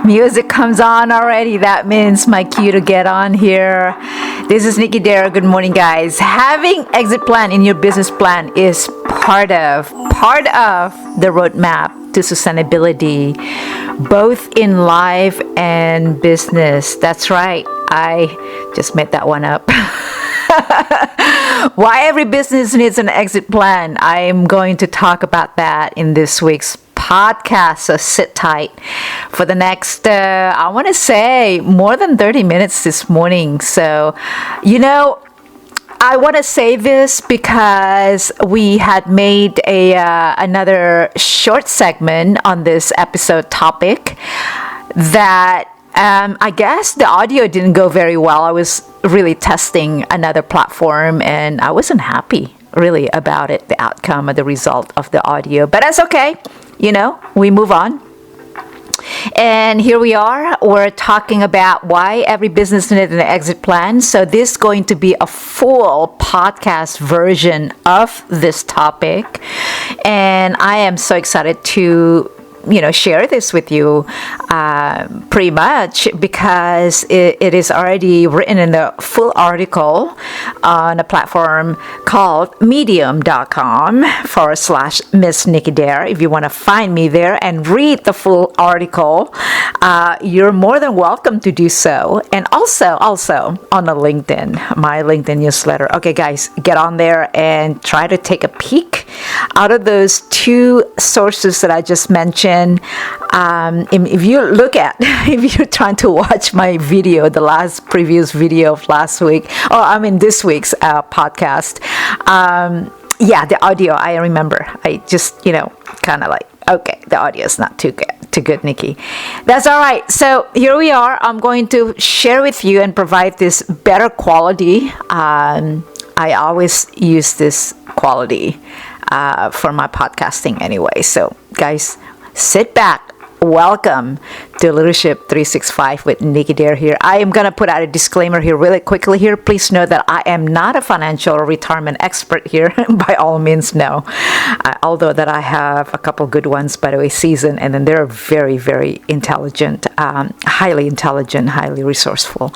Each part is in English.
Music comes on already. That means my cue to get on here. This is Nicky Dare. Good morning, guys. Having exit plan in your business plan is part of the roadmap to sustainability, both in life and business. That's right. I just made that one up. Why every business needs an exit plan. I'm going to talk about that in this week's podcast, so sit tight for the next I want to say more than 30 minutes this morning. So I want to say this because we had made another short segment on this episode topic that I guess the audio didn't go very well. I was really testing another platform and I wasn't happy really about it, the outcome or the result of the audio, but that's okay. We move on. And here we are. We're talking about why every business needs an exit plan. So this is going to be a full podcast version of this topic. And I am so excited to share this with you pretty much because it is already written in the full article on a platform called medium.com/Miss Nicky Dare. If you want to find me there and read the full article, you're more than welcome to do so. And also on the LinkedIn, my LinkedIn newsletter. Okay, guys, get on there and try to take a peek. Out of those two sources that I just mentioned, if you're trying to watch my video, the previous video of last week, this week's podcast, the audio, I remember. I just, kind of like, okay, the audio is not too good, Nikki. That's all right. So here we are. I'm going to share with you and provide this better quality. I always use this quality for my podcasting anyway. So guys, sit back. Welcome to Leadership 365 with Nicky Dare here. I am going to put out a disclaimer here really quickly here. Please know that I am not a financial or retirement expert here. By all means, no. Although that I have a couple good ones, by the way, seasoned, and then they're very, very intelligent, highly resourceful.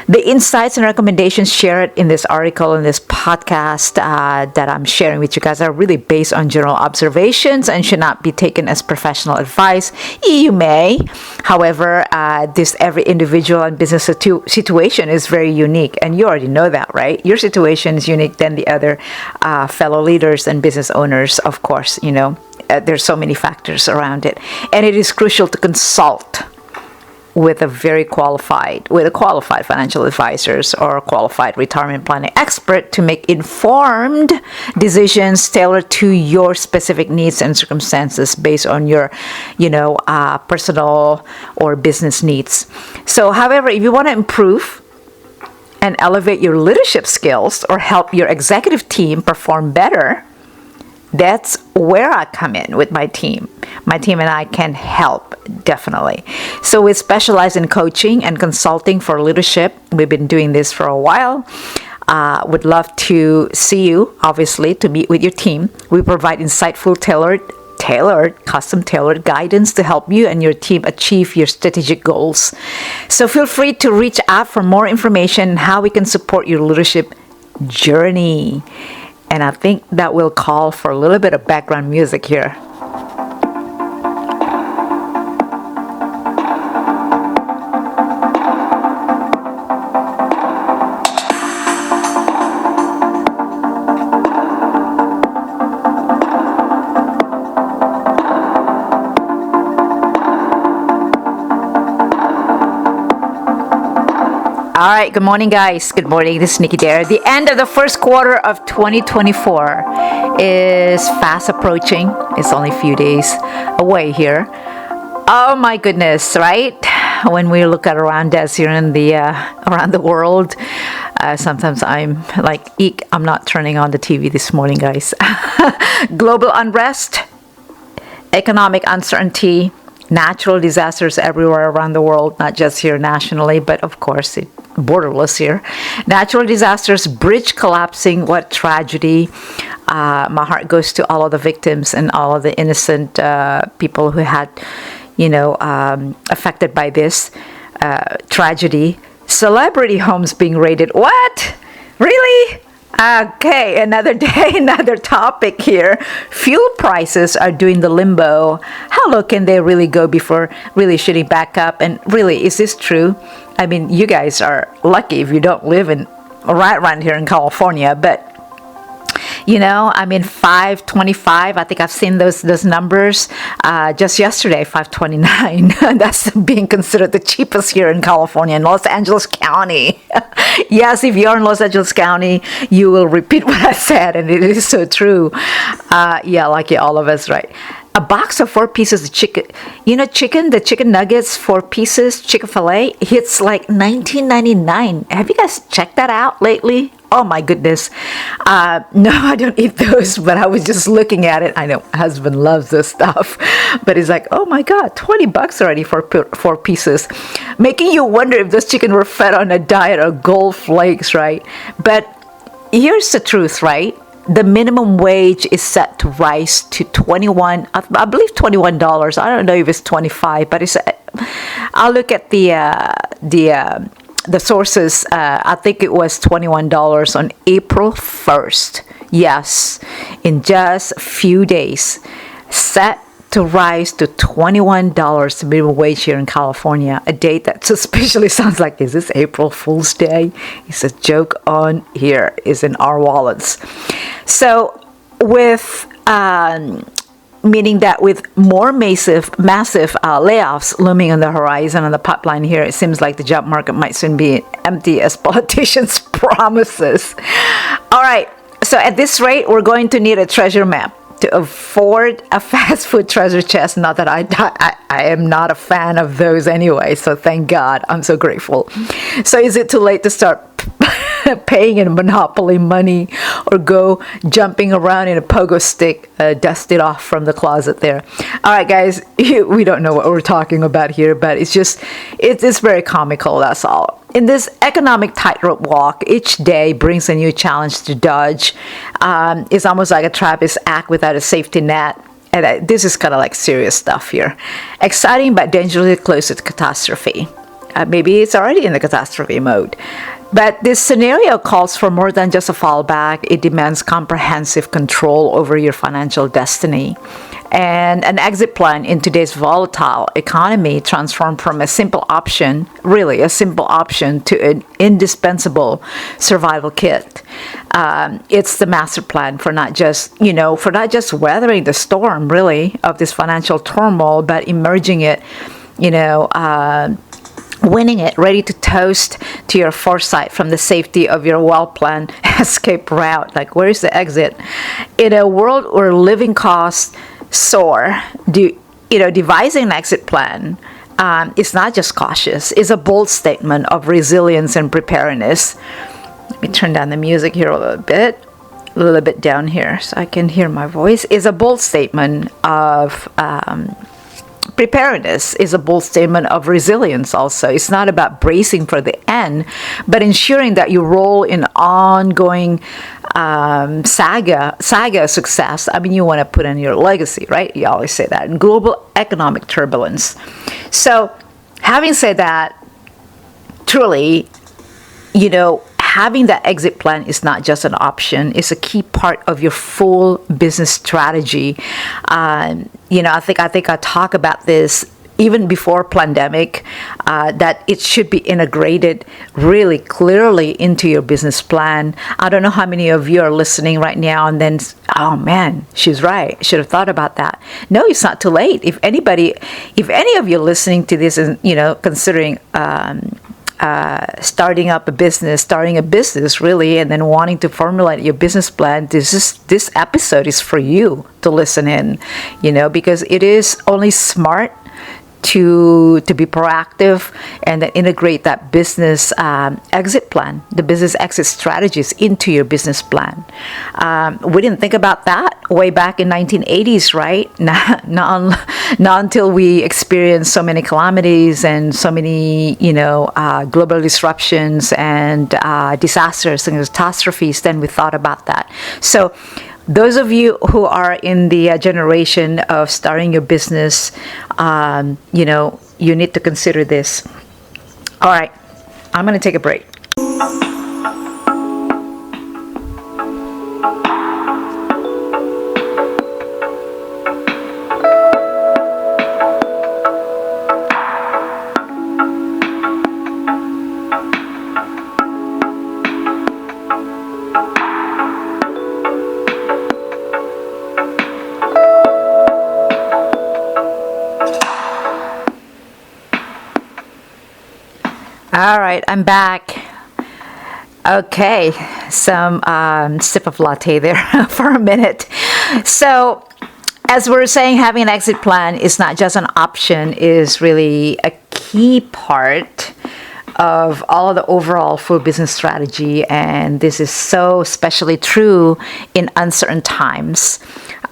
The insights and recommendations shared in this article, in this podcast that I'm sharing with you guys are really based on general observations and should not be taken as professional advice. You may, however, every individual and business situation is very unique, and you already know that, right? Your situation is unique than the other fellow leaders and business owners, of course. There's so many factors around it, and it is crucial to consult with qualified financial advisors or qualified retirement planning expert to make informed decisions tailored to your specific needs and circumstances based on your, personal or business needs. So, however, if you want to improve and elevate your leadership skills or help your executive team perform better, that's where I come in with my team. My team and I can help, definitely. So we specialize in coaching and consulting for leadership. We've been doing this for a while. Would love to see you, obviously, to meet with your team. We provide insightful, custom-tailored guidance to help you and your team achieve your strategic goals. So feel free to reach out for more information on how we can support your leadership journey. And I think that will call for a little bit of background music here. All right, good morning, guys. Good morning. This is Nicky Dare. The end of the first quarter of 2024 is fast approaching. It's only a few days away here. Oh my goodness, right? When we look at around us here in around the world, sometimes I'm like, eek, I'm not turning on the TV this morning, guys. Global unrest, economic uncertainty, natural disasters everywhere around the world, not just here nationally, but of course borderless here. Natural disasters, bridge collapsing, what tragedy. My heart goes to all of the victims and all of the innocent people who had, affected by this tragedy. Celebrity homes being raided. What? Really? Okay, another day, another topic here. Fuel prices are doing the limbo. How low can they really go before really shooting back up? And really, is this true? I mean, you guys are lucky if you don't live right around here in California, but 525. I think I've seen those numbers just yesterday. 529. That's being considered the cheapest here in California, in Los Angeles County. Yes, if you're in Los Angeles County, you will repeat what I said, and it is so true. Like all of us, right? A box of 4 pieces of chicken. The chicken nuggets, 4 pieces, Chick-fil-A, hits like $19.99. Have you guys checked that out lately? Oh my goodness. No, I don't eat those, but I was just looking at it. I know my husband loves this stuff, but he's like, oh my God, $20 already for 4 pieces. Making you wonder if those chicken were fed on a diet of gold flakes, right? But here's the truth, right? The minimum wage is set to rise to $21. I believe $21. I don't know if it's 25, but I'll look at the sources. I think it was $21 on April 1st. Yes, in just a few days, set to rise to $21 minimum wage here in California. A date that suspiciously sounds like, is this April Fool's Day? It's a joke on here, is in our wallets. So with meaning that with more massive layoffs looming on the horizon, on the pipeline here, it seems like the job market might soon be empty as politicians' promises. All right, so at this rate, we're going to need a treasure map to afford a fast food treasure chest. Not that I am not a fan of those anyway, so thank God. I'm so grateful. So is it too late to start paying in Monopoly money or go jumping around in a pogo stick, dust it off from the closet there? All right, guys, we don't know what we're talking about here, but it's very comical, that's all. In this economic tightrope walk, each day brings a new challenge to dodge. It's almost like a Travis act without a safety net. And this is kind of like serious stuff here. Exciting but dangerously close to catastrophe. Maybe it's already in the catastrophe mode. But this scenario calls for more than just a fallback. It demands comprehensive control over your financial destiny. And an exit plan in today's volatile economy transformed from a simple option, really a simple option, to an indispensable survival kit. It's the master plan for not just weathering the storm, really, of this financial turmoil, but emerging it, winning it, ready to toast to your foresight from the safety of your well-planned escape route. Like, where's the exit? In a world where living costs soar, devising an exit plan is not just cautious. It's a bold statement of resilience and preparedness. Let me turn down the music here a little bit down here so I can hear my voice. It's a bold statement of preparedness, is a bold statement of resilience also. It's not about bracing for the end, but ensuring that you roll in ongoing saga success. I mean, you want to put in your legacy, right? You always say that in global economic turbulence. So having said that, truly, having that exit plan is not just an option. It's a key part of your full business strategy. I think I talk about this even before pandemic, that it should be integrated really clearly into your business plan. I don't know how many of you are listening right now and then, oh man, she's right. Should have thought about that. No, it's not too late. If any of you listening to this and, considering starting a business really, and then wanting to formulate your business plan, this episode is for you to listen in, because it is only smart to be proactive and then integrate that business exit plan, the business exit strategies into your business plan. We didn't think about that way back in 1980s, right? Not until we experienced so many calamities and so many, global disruptions and disasters and catastrophes, then we thought about that. So those of you who are in the generation of starting your business, you need to consider this. All right, I'm going to take a break. All right, I'm back. Okay, some sip of latte there for a minute. So, as we're saying, having an exit plan is not just an option, is really a key part of all of the overall food business strategy, and this is so especially true in uncertain times.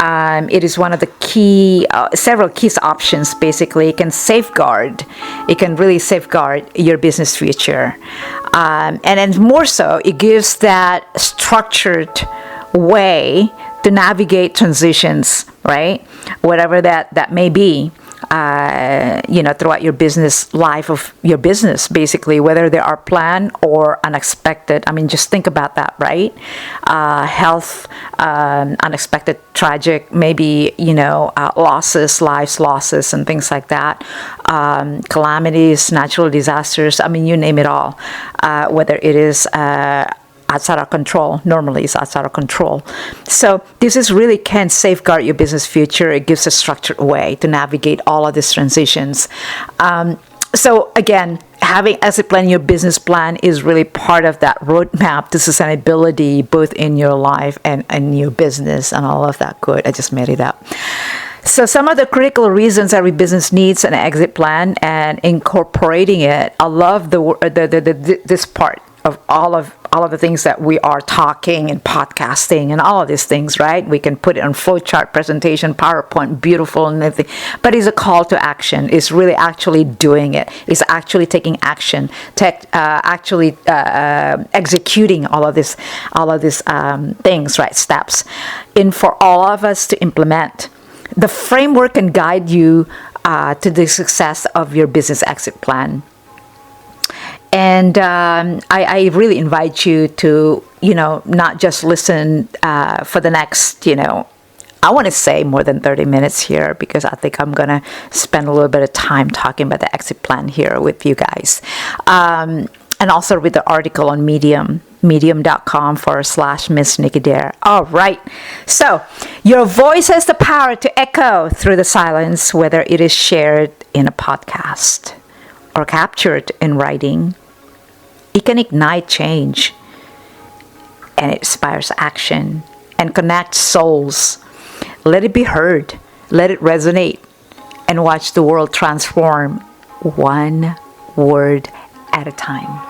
It is one of the several key options. Basically, it can really safeguard your business future, and then more so, it gives that structured way to navigate transitions, right? Whatever that may be. Throughout your business life of your business, basically, whether they are planned or unexpected. I mean, just think about that, right? Health, unexpected, tragic, maybe, losses, lives losses and things like that. Calamities, natural disasters. I mean, you name it all. Whether it is outside our control. Normally it's outside our control. So this is really can safeguard your business future. It gives a structured way to navigate all of these transitions. So again, having exit plan in your business plan is really part of that roadmap to sustainability, both in your life and in your business and all of that. Good, I just made it up. So some of the critical reasons every business needs an exit plan and incorporating it. I love this part of all of the things that we are talking and podcasting and all of these things, right? We can put it on flowchart, presentation, PowerPoint, beautiful and everything. But it's a call to action. It's really actually doing it. It's actually taking action, executing all of these things, right? Steps, in for all of us to implement. The framework can guide you to the success of your business exit plan. And I really invite you to, not just listen for the next, I want to say more than 30 minutes here, because I think I'm going to spend a little bit of time talking about the exit plan here with you guys. And also read the article on Medium, medium.com/Miss Nicky Dare. All right. So your voice has the power to echo through the silence, whether it is shared in a podcast or captured in writing. It can ignite change, and it inspires action and connects souls. Let it be heard, let it resonate, and watch the world transform one word at a time.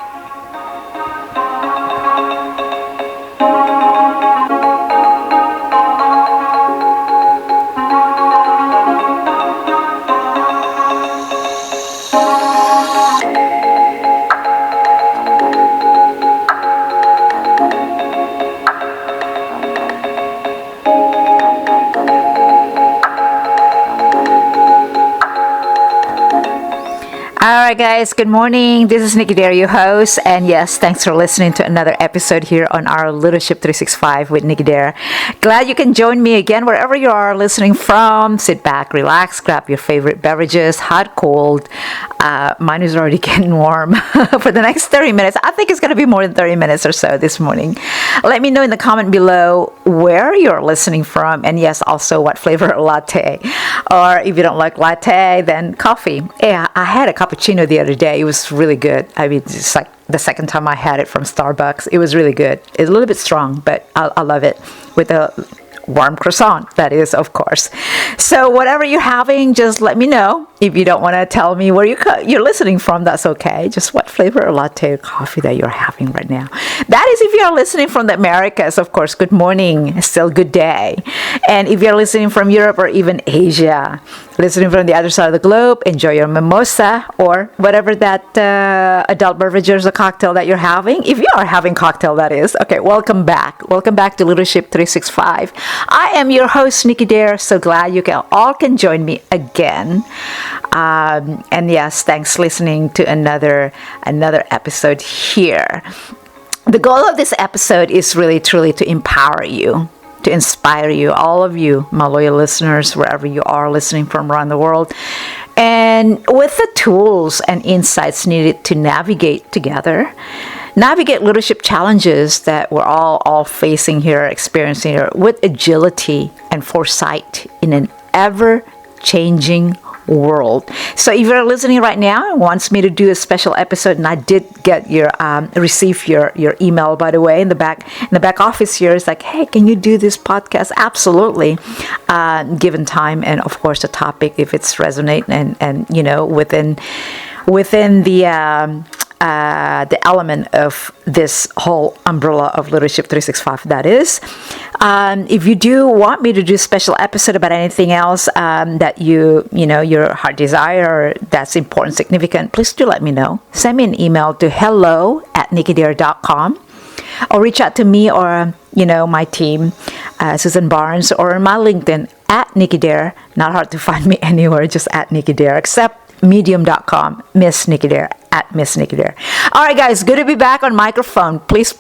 All right, guys, good morning. This is Nicky Dare, your host. And yes, thanks for listening to another episode here on our Leadership 365 with Nicky Dare. Glad you can join me again wherever you are listening from. Sit back, relax, grab your favorite beverages, hot, cold. Mine is already getting warm for the next 30 minutes. I think it's going to be more than 30 minutes or so this morning. Let me know in the comment below where you're listening from. And yes, also what flavor latte. Or if you don't like latte, then coffee. Yeah, I had a cappuccino the other day. It was really good. I mean, it's like the second time I had it from Starbucks. It was really good. It's a little bit strong, but I love it with a warm croissant, that is, of course. So whatever you're having, just let me know. If you don't want to tell me where you're listening from, that's okay. Just what flavor of latte or coffee that you're having right now. That guys, if you're listening from the Americas, of course, good morning, still good day. And if you're listening from Europe or even Asia, listening from the other side of the globe, enjoy your mimosa or whatever that adult beverages or cocktail that you're having. If you are having cocktail, that is. Okay, welcome back. Welcome back to Leadership 365. I am your host, Nicky Dare. So glad you all can join me again. And yes, thanks for listening to another episode here. The goal of this episode is really truly to empower you, to inspire you, all of you, my loyal listeners, wherever you are listening from around the world, and with the tools and insights needed to navigate leadership challenges that we're all facing here, experiencing here, with agility and foresight in an ever-changing world. So if you're listening right now and wants me to do a special episode, and I did get your receive your email, by the way, in the back office here, is like, hey, can you do this podcast? Absolutely, given time and of course the topic, if it's resonate and you know, within the element of this whole umbrella of Leadership 365, that is. If you do want me to do a special episode about anything else that your heart desire, or that's important, significant, please do let me know. Send me an email to hello@nickydare.com, or reach out to me or my team, Susan Barnes, or my LinkedIn at Nicky Dare. Not hard to find me anywhere, just at Nicky Dare, except medium.com, Miss Nicky Dare, at Miss Nicky Dare. All right, guys, good to be back on microphone. Please.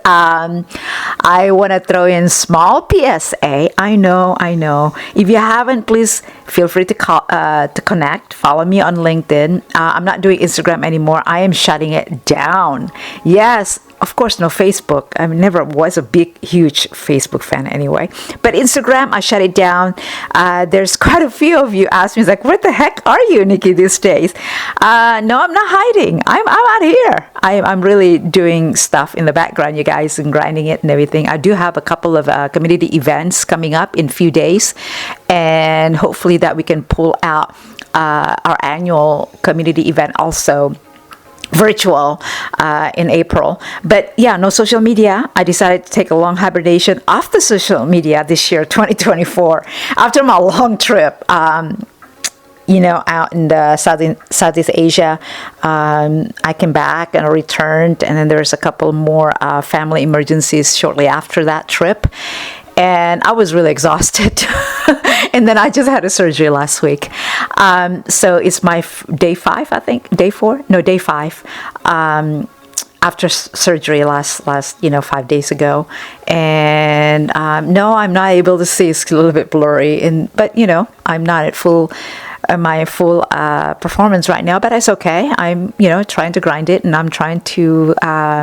I want to throw in small PSA. I know. If you haven't, please feel free to connect. Follow me on LinkedIn. I'm not doing Instagram anymore. I am shutting it down. Yes. Of course, no Facebook. I never was a huge Facebook fan anyway. But Instagram, I shut it down. There's quite a few of you ask me, like, what the heck are you, Nicky, these days? No, I'm not hiding. I'm out here. I'm really doing stuff in the background, you guys, and grinding it and everything. I do have a couple of community events coming up in a few days. And hopefully that we can pull out our annual community event also virtual in April. But yeah, no social media. I decided to take a long hibernation off the social media this year, 2024, after my long trip out in the Southeast Asia. I came back and I returned, and then there's a couple more family emergencies shortly after that trip, and I was really exhausted. And then I just had a surgery last week. So it's my day 5, I think. Day 4? No, day 5. After surgery last 5 days ago. And no, I'm not able to see. It's a little bit blurry. But I'm not at my full performance right now, but it's okay. I'm trying to grind it, and I'm trying to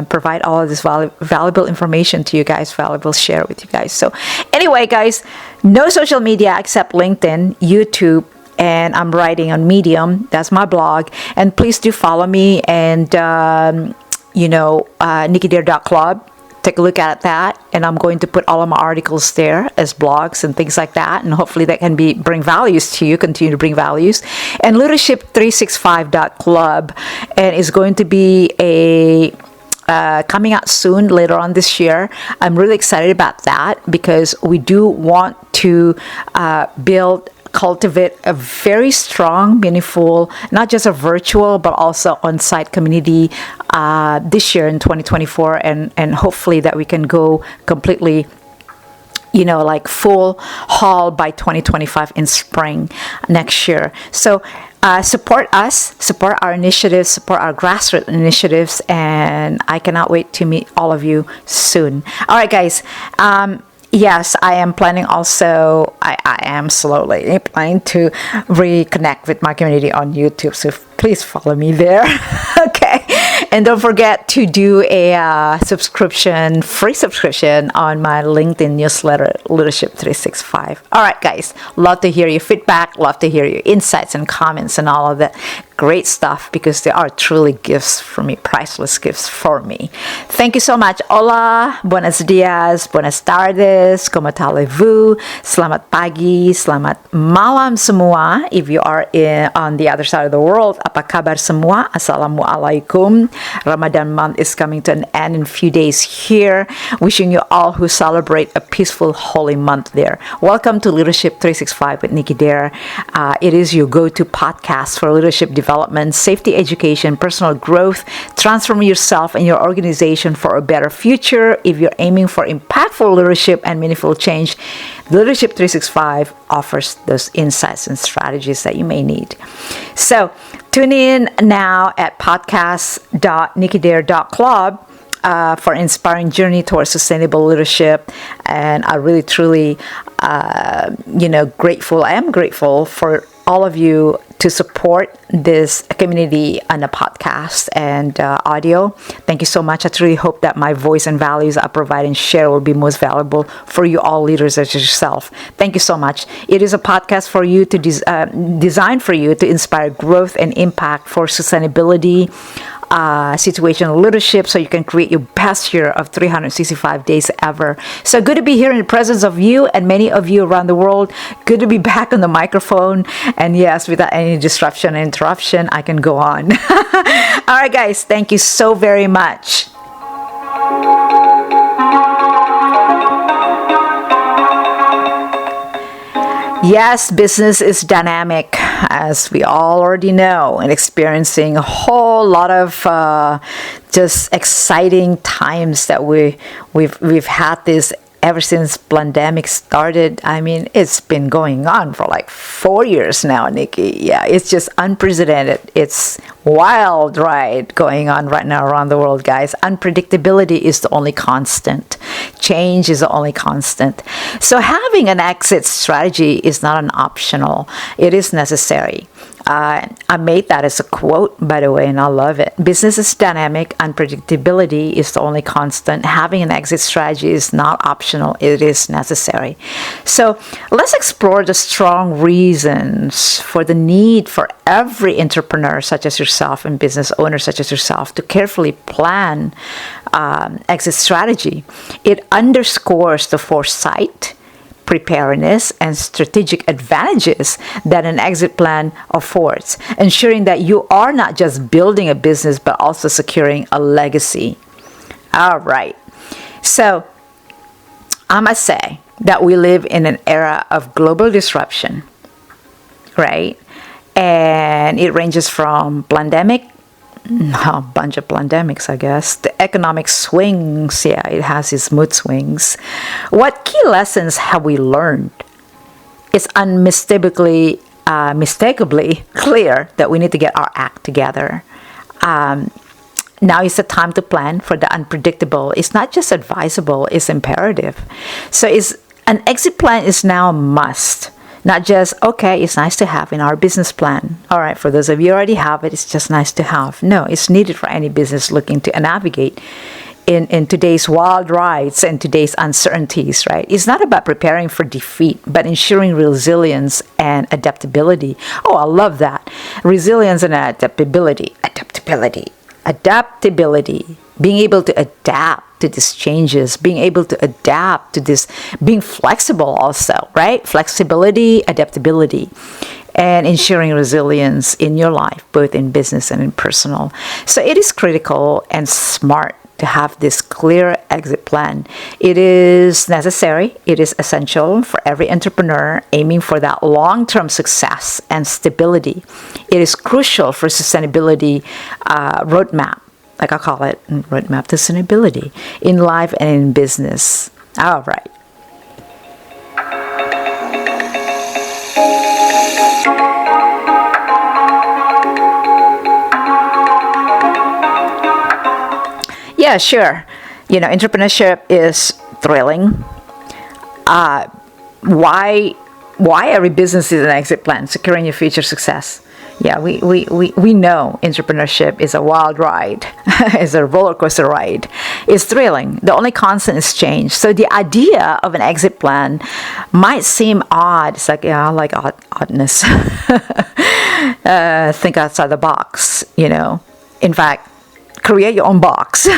provide all of this valuable information to you guys, share with you guys. So anyway, guys, no social media except LinkedIn, YouTube, and I'm writing on Medium. That's my blog. And please do follow me, and nickydare.club. Take a look at that, and I'm going to put all of my articles there as blogs and things like that, and hopefully that can bring values to you, continue to bring values. And leadership365.club, and is going to be coming out soon, later on this year. I'm really excited about that, because we do want to cultivate a very strong, meaningful, not just a virtual, but also on-site community this year in 2024, and hopefully that we can go completely, like full haul by 2025 in spring next year. So support us, support our initiatives, support our grassroots initiatives, and I cannot wait to meet all of you soon. All right, guys. Yes, I am planning also, I am slowly planning to reconnect with my community on YouTube. So please follow me there. Okay. And don't forget to do a free subscription on my LinkedIn newsletter, Leadership 365. All right, guys. Love to hear your feedback. Love to hear your insights and comments and all of that great stuff, because they are truly gifts for me, priceless gifts for me. Thank you so much. Hola, buenos dias, buenas tardes, como talevу, selamat pagi, selamat malam semua. If you are on the other side of the world, apa kabar semua? Assalamualaikum. Ramadan month is coming to an end in a few days here. Wishing you all who celebrate a peaceful, holy month there. Welcome to Leadership 365 with Nicky Dare. It is your go-to podcast for leadership development, safety education, personal growth, transform yourself and your organization for a better future. If you're aiming for impactful leadership and meaningful change, Leadership 365 offers those insights and strategies that you may need. So tune in now at podcast.nickydare.club for inspiring journey towards sustainable leadership. And I really, truly, grateful. I am grateful for all of you to support this community on a podcast and audio. Thank you so much. I truly hope that my voice and values I provide and share will be most valuable for you all leaders as yourself. Thank you so much. It is a podcast for you to designed for you to inspire growth and impact for sustainability, situational leadership, so you can create your best year of 365 days ever. So good to be here in the presence of you and many of you around the world. Good to be back on the microphone. And yes, without any disruption and interruption, I can go on. All right, guys, thank you so very much. Yes, business is dynamic, as we all already know, and experiencing a whole lot of just exciting times that we've had this ever since pandemic started. I mean, it's been going on for like 4 years now, Nikki. Yeah, it's just unprecedented. It's wild ride going on right now around the world, guys. Unpredictability is the only constant. Change is the only constant. So having an exit strategy is not an optional. It is necessary. I made that as a quote, by the way, and I love it. Business is dynamic. Unpredictability is the only constant. Having an exit strategy is not optional. It is necessary. So let's explore the strong reasons for the need for every entrepreneur such as yourself and business owner such as yourself to carefully plan exit strategy. It underscores the foresight, preparedness, and strategic advantages that an exit plan affords, ensuring that you are not just building a business but also securing a legacy. All right. So I must say that we live in an era of global disruption, right? And it ranges from pandemic, a bunch of pandemics, I guess. The economic swings, yeah, it has its mood swings. What key lessons have we learned? It's unmistakably clear that we need to get our act together. Now is the time to plan for the unpredictable. It's not just advisable, it's imperative. So an exit plan is now a must. Not just, okay, it's nice to have in our business plan. All right, for those of you who already have it, it's just nice to have. No, it's needed for any business looking to navigate in today's wild rides and today's uncertainties, right? It's not about preparing for defeat, but ensuring resilience and adaptability. Oh, I love that. Resilience and adaptability. Being able to adapt to these changes, being able to adapt to this, being flexible also, right? Flexibility, adaptability, and ensuring resilience in your life, both in business and in personal. So it is critical and smart to have this clear exit plan. It is necessary, it is essential for every entrepreneur aiming for that long-term success and stability. It is crucial for sustainability roadmap, like I call it, roadmap to sustainability in life and in business. All right. Yeah, sure. Entrepreneurship is thrilling. Why every business is an exit plan, securing your future success. Yeah, we know entrepreneurship is a wild ride. It's a roller coaster ride. It's thrilling. The only constant is change. So the idea of an exit plan might seem odd. It's like, yeah, I like oddness. Think outside the box, In fact, create your own box.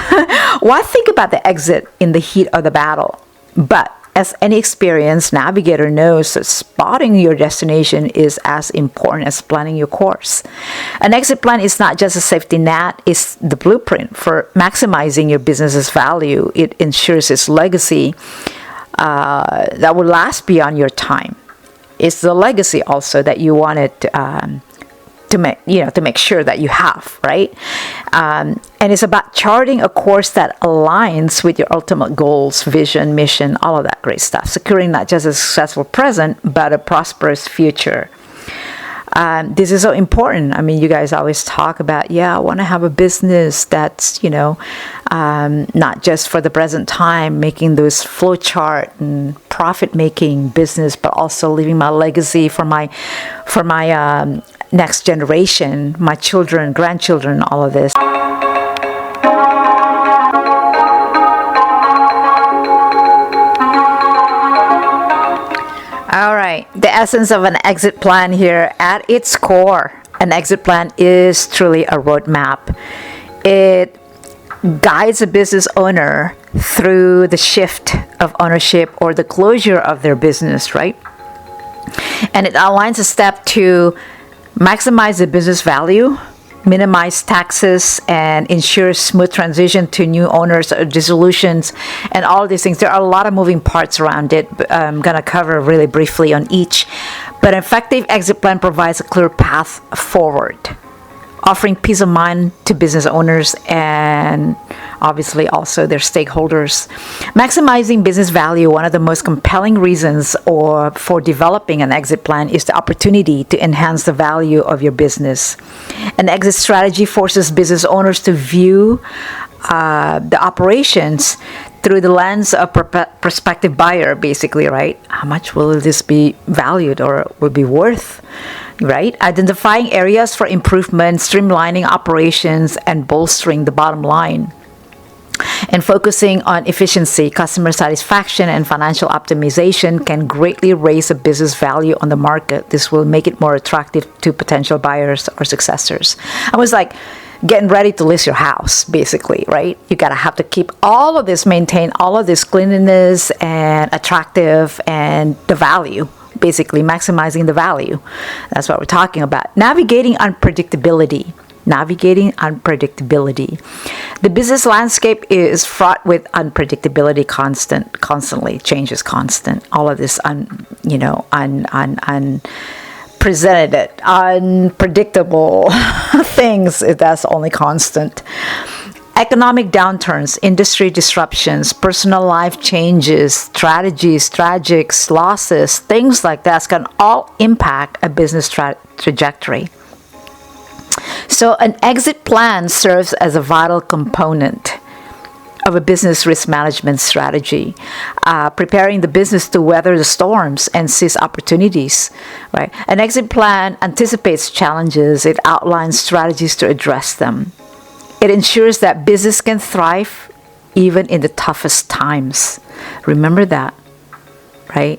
Why think about the exit in the heat of the battle? But As any experienced navigator knows, that spotting your destination is as important as planning your course. An exit plan is not just a safety net, it's the blueprint for maximizing your business's value. It ensures its legacy that will last beyond your time. It's the legacy also that you wanted to make sure that you have, right? And it's about charting a course that aligns with your ultimate goals, vision, mission, all of that great stuff. Securing not just a successful present, but a prosperous future. This is so important. I mean, you guys always talk about, I want to have a business that's, not just for the present time, making those flowchart and profit-making business, but also leaving my legacy for my next generation, my children, grandchildren, all of this. All right, the essence of an exit plan here. At its core, an exit plan is truly a roadmap. It guides a business owner through the shift of ownership or the closure of their business, right? And it outlines a step to maximize the business value, minimize taxes, and ensure smooth transition to new owners or dissolutions, and all these things. There are a lot of moving parts around it. I'm going to cover really briefly on each. But an effective exit plan provides a clear path forward, offering peace of mind to business owners and obviously also their stakeholders. Maximizing business value, one of the most compelling reasons for developing an exit plan is the opportunity to enhance the value of your business. An exit strategy forces business owners to view the operations through the lens of prospective buyer, basically, right? How much will this be valued or will be worth? Right? Identifying areas for improvement, streamlining operations, and bolstering the bottom line. And focusing on efficiency, customer satisfaction, and financial optimization can greatly raise a business value on the market. This will make it more attractive to potential buyers or successors. I was like getting ready to list your house, basically, right? You gotta have to keep all of this, maintain all of this cleanliness and attractive and the value. Basically maximizing the value. That's what we're talking about. Navigating unpredictability. The business landscape is fraught with unpredictability, constantly. Change is constant. All of this unpredictable things, that's only constant. Economic downturns, industry disruptions, personal life changes, tragedies, losses, things like that can all impact a business trajectory. So an exit plan serves as a vital component of a business risk management strategy, preparing the business to weather the storms and seize opportunities. Right? An exit plan anticipates challenges. It outlines strategies to address them. It ensures that business can thrive even in the toughest times. Remember that, right?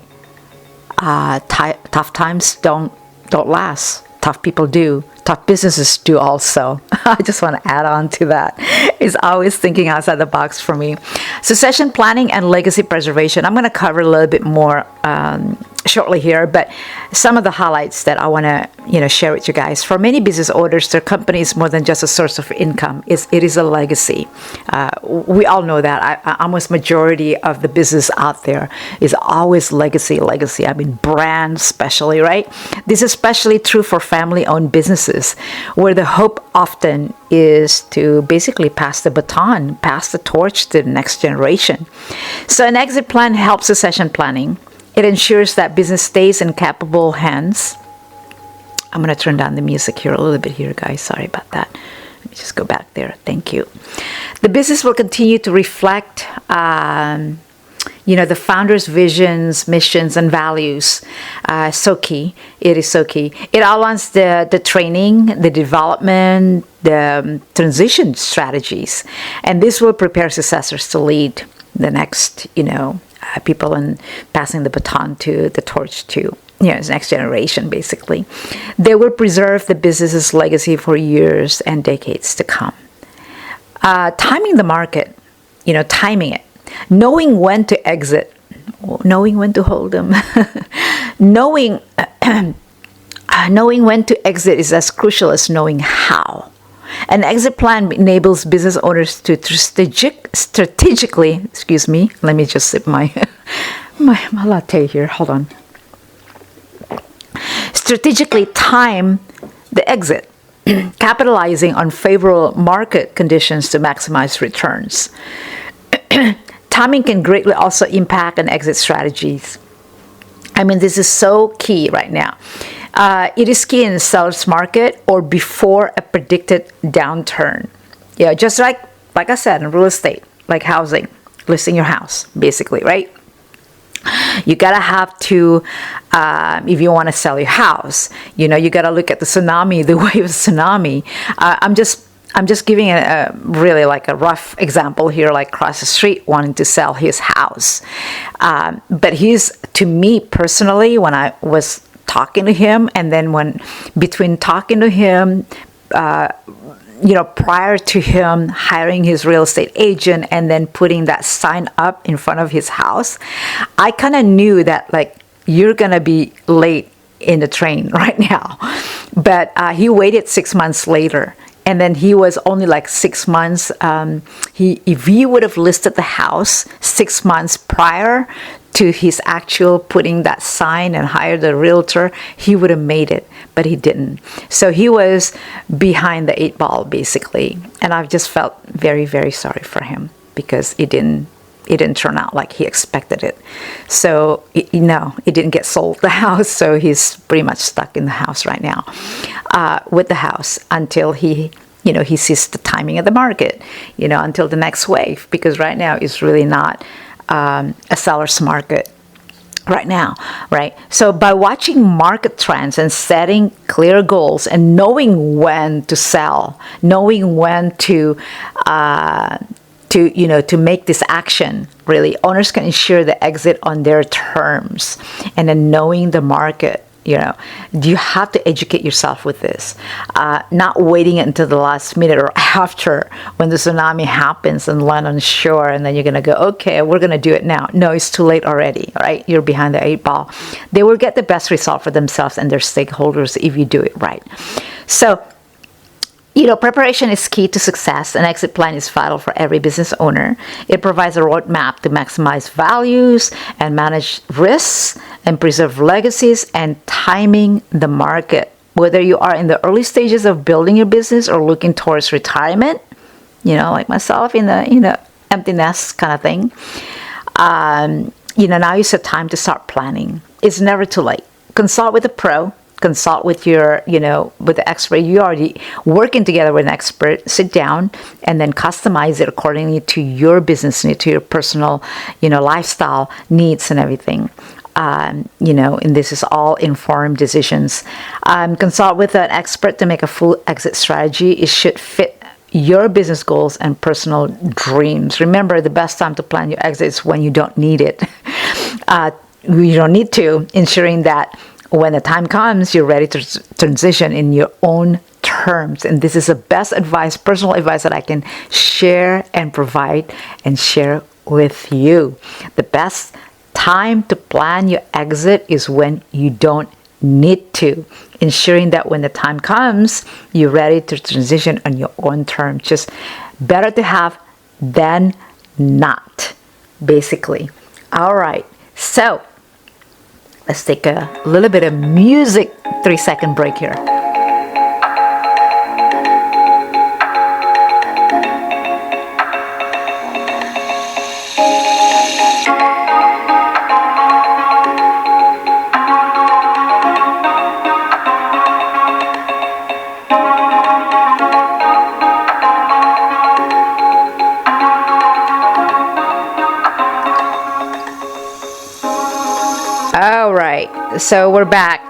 Tough times don't last. Tough people do. Tough businesses do also. I just want to add on to that. It's always thinking outside the box for me. Succession planning and legacy preservation. I'm going to cover a little bit more shortly here, but some of the highlights that I want to share with you guys. For many business owners, their company is more than just a source of income. It is a legacy. We all know that. Almost majority of the business out there is always legacy. I mean, brand especially, right? This is especially true for family-owned businesses, where the hope often is to basically pass the baton, pass the torch to the next generation. So an exit plan helps succession planning. It ensures that business stays in capable hands. I'm going to turn down the music here a little bit here, guys. Sorry about that. Let me just go back there. Thank you. The business will continue to reflect, the founder's visions, missions, and values. So key. It is so key. It outlines the training, the development, the transition strategies. And this will prepare successors to lead the next, people and passing the baton to the torch to the next generation, basically. They will preserve the business's legacy for years and decades to come. Timing the market, timing it, knowing when to exit knowing when to hold them. knowing knowing when to exit is as crucial as knowing how. An exit plan enables business owners to strategically, excuse me, let me just sip my latte here, hold on. Strategically time the exit, capitalizing on favorable market conditions to maximize returns. Timing can greatly also impact an exit strategies. I mean, this is so key right now. It is key in the seller's market or before a predicted downturn. Yeah, just like I said, in real estate, like housing, listing your house, basically, right? You gotta have to, if you want to sell your house, you gotta look at the tsunami, the wave of tsunami. I'm just giving a really like a rough example here, like across the street wanting to sell his house. But to me personally, when I was talking to him, and then between talking to him, prior to him hiring his real estate agent and then putting that sign up in front of his house, I kind of knew that like, you're going to be late in the train right now. But he waited 6 months later. And then he was only like 6 months. If he would have listed the house 6 months prior to his actual putting that sign and hired the realtor, he would have made it, but he didn't. So he was behind the 8 ball basically. And I've just felt very, very sorry for him because it didn't turn out like he expected it. So, it didn't get sold, the house. So he's pretty much stuck in the house right now with the house until he sees the timing of the market, until the next wave, because right now it's really not a seller's market right now, right? So by watching market trends and setting clear goals and knowing when to sell, knowing when to make this action, really, owners can ensure the exit on their terms. And then knowing the market, you have to educate yourself with this, not waiting until the last minute or after when the tsunami happens and land on shore, and then you're going to go, okay, we're going to do it now. No, it's too late already, right? You're behind the 8 ball. They will get the best result for themselves and their stakeholders if you do it right. So, preparation is key to success. An exit plan is vital for every business owner. It provides a roadmap to maximize values and manage risks and preserve legacies and timing the market. Whether you are in the early stages of building your business or looking towards retirement, like myself in the, empty nest kind of thing, now is the time to start planning. It's never too late. Consult with a pro. Consult with your, with the expert. You're already working together with an expert. Sit down and then customize it accordingly to your business need, to your personal, lifestyle needs and everything. And this is all informed decisions. Consult with an expert to make a full exit strategy. It should fit your business goals and personal dreams. Remember, the best time to plan your exit is when you don't need it. You don't need to, ensuring that when the time comes, you're ready to transition in your own terms. And this is the best advice, personal advice that I can share and provide and share with you. The best time to plan your exit is when you don't need to, ensuring that when the time comes, you're ready to transition on your own terms. Just better to have than not, basically. All right. So, let's take a little bit of music, 3-second break here. All right, so we're back.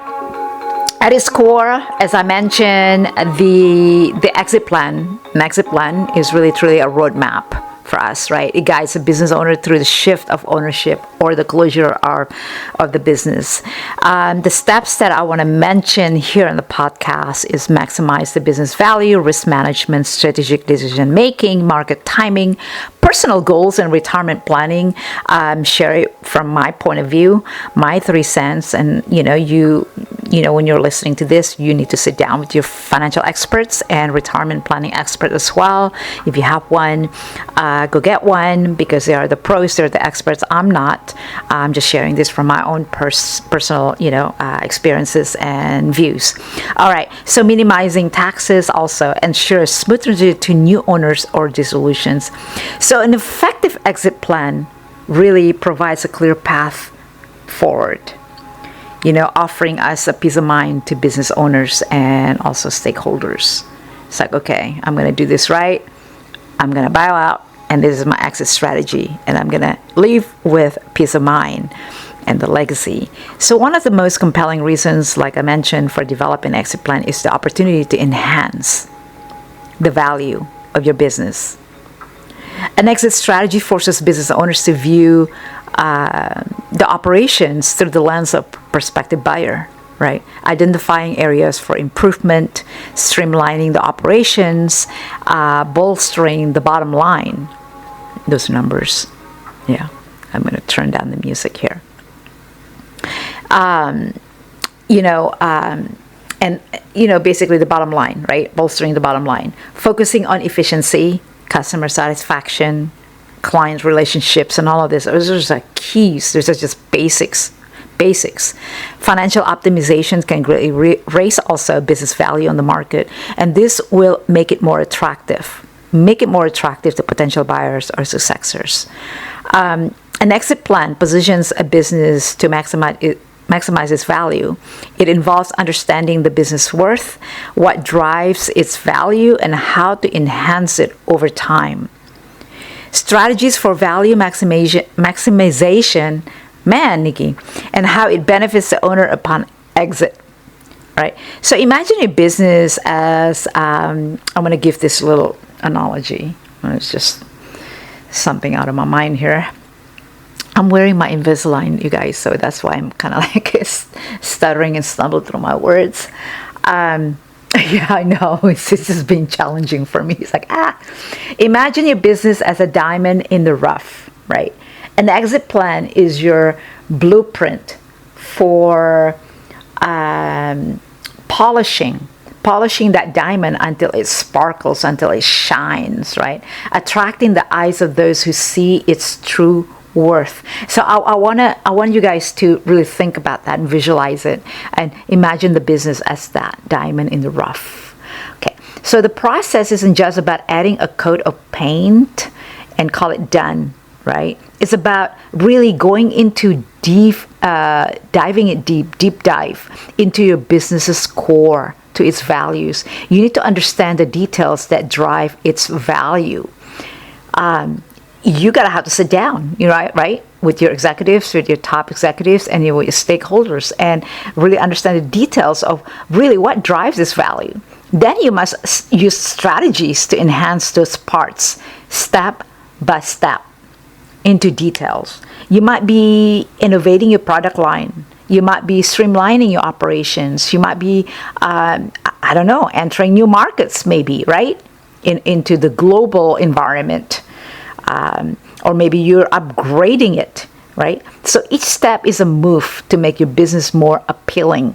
At its core, as I mentioned, the exit plan, an exit plan is really truly a roadmap for us, right? It guides a business owner through the shift of ownership or the closure of the business. The steps that I want to mention here on the podcast is maximize the business value, risk management, strategic decision making, market timing, personal goals and retirement planning, share it from my point of view, my 3 cents. And when you're listening to this, you need to sit down with your financial experts and retirement planning expert as well. If you have one, go get one, because they are the pros, they're the experts. I'm not. I'm just sharing this from my own personal experiences and views. All right, so minimizing taxes also ensures smooth transition to new owners or dissolutions. So an effective exit plan really provides a clear path forward, offering us a peace of mind to business owners and also stakeholders. It's like, okay, I'm going to do this right. I'm going to buy out, and this is my exit strategy, and I'm going to leave with peace of mind and the legacy. So one of the most compelling reasons, like I mentioned, for developing an exit plan is the opportunity to enhance the value of your business. An exit strategy forces business owners to view the operations through the lens of prospective buyer, right? Identifying areas for improvement, streamlining the operations, bolstering the bottom line. Those numbers. Yeah, I'm going to turn down the music here. Basically the bottom line, right? Bolstering the bottom line. Focusing on efficiency, customer satisfaction, client relationships, and all of this. Those are just keys. Those are just basics. Financial optimizations can greatly raise also business value on the market, and this will make it more attractive. To potential buyers or successors. An exit plan positions a business to maximize its value. It involves understanding the business worth, what drives its value, and how to enhance it over time. Strategies for value maximization, Nikki, and how it benefits the owner upon exit. Right? So imagine your business as, I'm going to give this little analogy. It's just something out of my mind here. I'm wearing my Invisalign, you guys, so that's why I'm kind of stuttering and stumble through my words. Yeah, I know. This has been challenging for me. It's imagine your business as a diamond in the rough, right? An exit plan is your blueprint for polishing that diamond until it sparkles, until it shines, right? Attracting the eyes of those who see its true worth. So I want you guys to really think about that and visualize it and imagine the business as that diamond in the rough. Okay, so the process isn't just about adding a coat of paint and call it done, right? It's about really going into deep dive into your business's core, to its values. You need to understand the details that drive its value. You gotta have to sit down, right, with your executives, with your top executives, and with your stakeholders, and really understand the details of really what drives this value. Then you must use strategies to enhance those parts, step by step, into details. You might be innovating your product line. You might be streamlining your operations. You might be, entering new markets, maybe, right, into the global environment. Or maybe you're upgrading it, right? So each step is a move to make your business more appealing.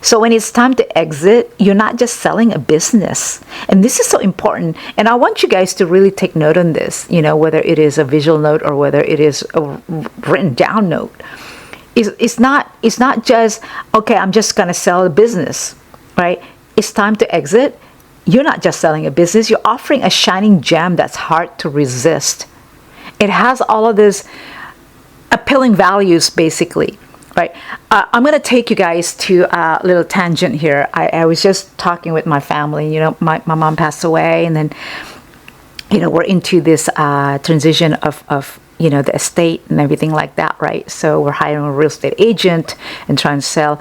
So when it's time to exit, you're not just selling a business. And this is so important. And I want you guys to really take note on this, whether it is a visual note or whether it is a written down note. It's not just, okay, I'm just going to sell a business, right? It's time to exit. You're not just selling a business, you're offering a shining gem that's hard to resist. It has all of these appealing values, basically, right? I'm going to take you guys to a little tangent here. I was just talking with my family. My mom passed away, and then, we're into this transition of the estate and everything like that, right? So we're hiring a real estate agent and trying to sell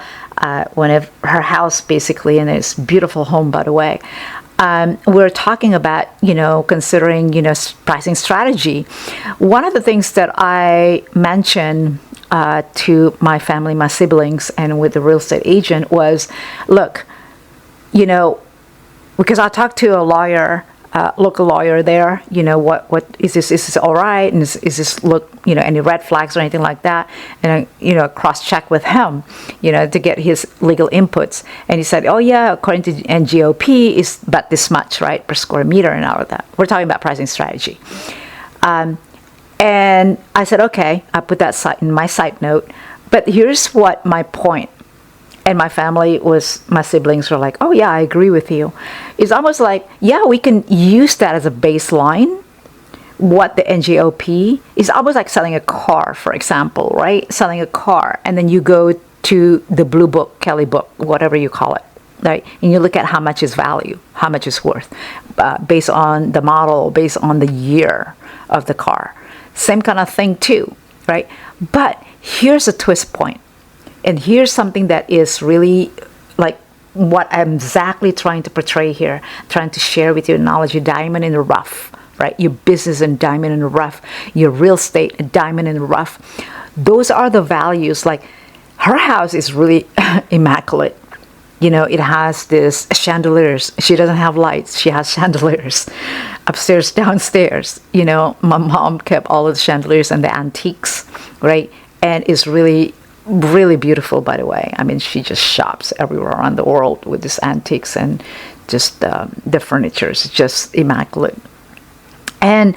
one of her house, basically, and it's a beautiful home, by the way. We're talking about, considering, pricing strategy. One of the things that I mentioned to my family, my siblings, and with the real estate agent was, look, because I talked to a lawyer local lawyer there. What is this? Is this all right? And is this look? Any red flags or anything like that? And I cross check with him, to get his legal inputs. And he said, oh yeah, according to NGOP, is about this much, right, per square meter and all of that. We're talking about pricing strategy. And I said, okay, I put that in my side note. But here's what my point. And my siblings were like, oh yeah, I agree with you. It's almost like, yeah, we can use that as a baseline. What the NGOP is almost like selling a car, for example, right? Selling a car. And then you go to the Blue Book, Kelly Book, whatever you call it, right? And you look at how much is value, how much is worth, based on the model, based on the year of the car. Same kind of thing too, right? But here's a twist point. And here's something that is really like what I'm exactly trying to portray here, trying to share with you knowledge, your diamond in the rough, right? Your business and diamond in the rough, your real estate and diamond in the rough. Those are the values. Like her house is really immaculate. It has this chandeliers. She doesn't have lights. She has chandeliers upstairs, downstairs. My mom kept all of the chandeliers and the antiques, right? And it's really, really beautiful, by the way. I mean, she just shops everywhere around the world with these antiques, and just the furniture is just immaculate. And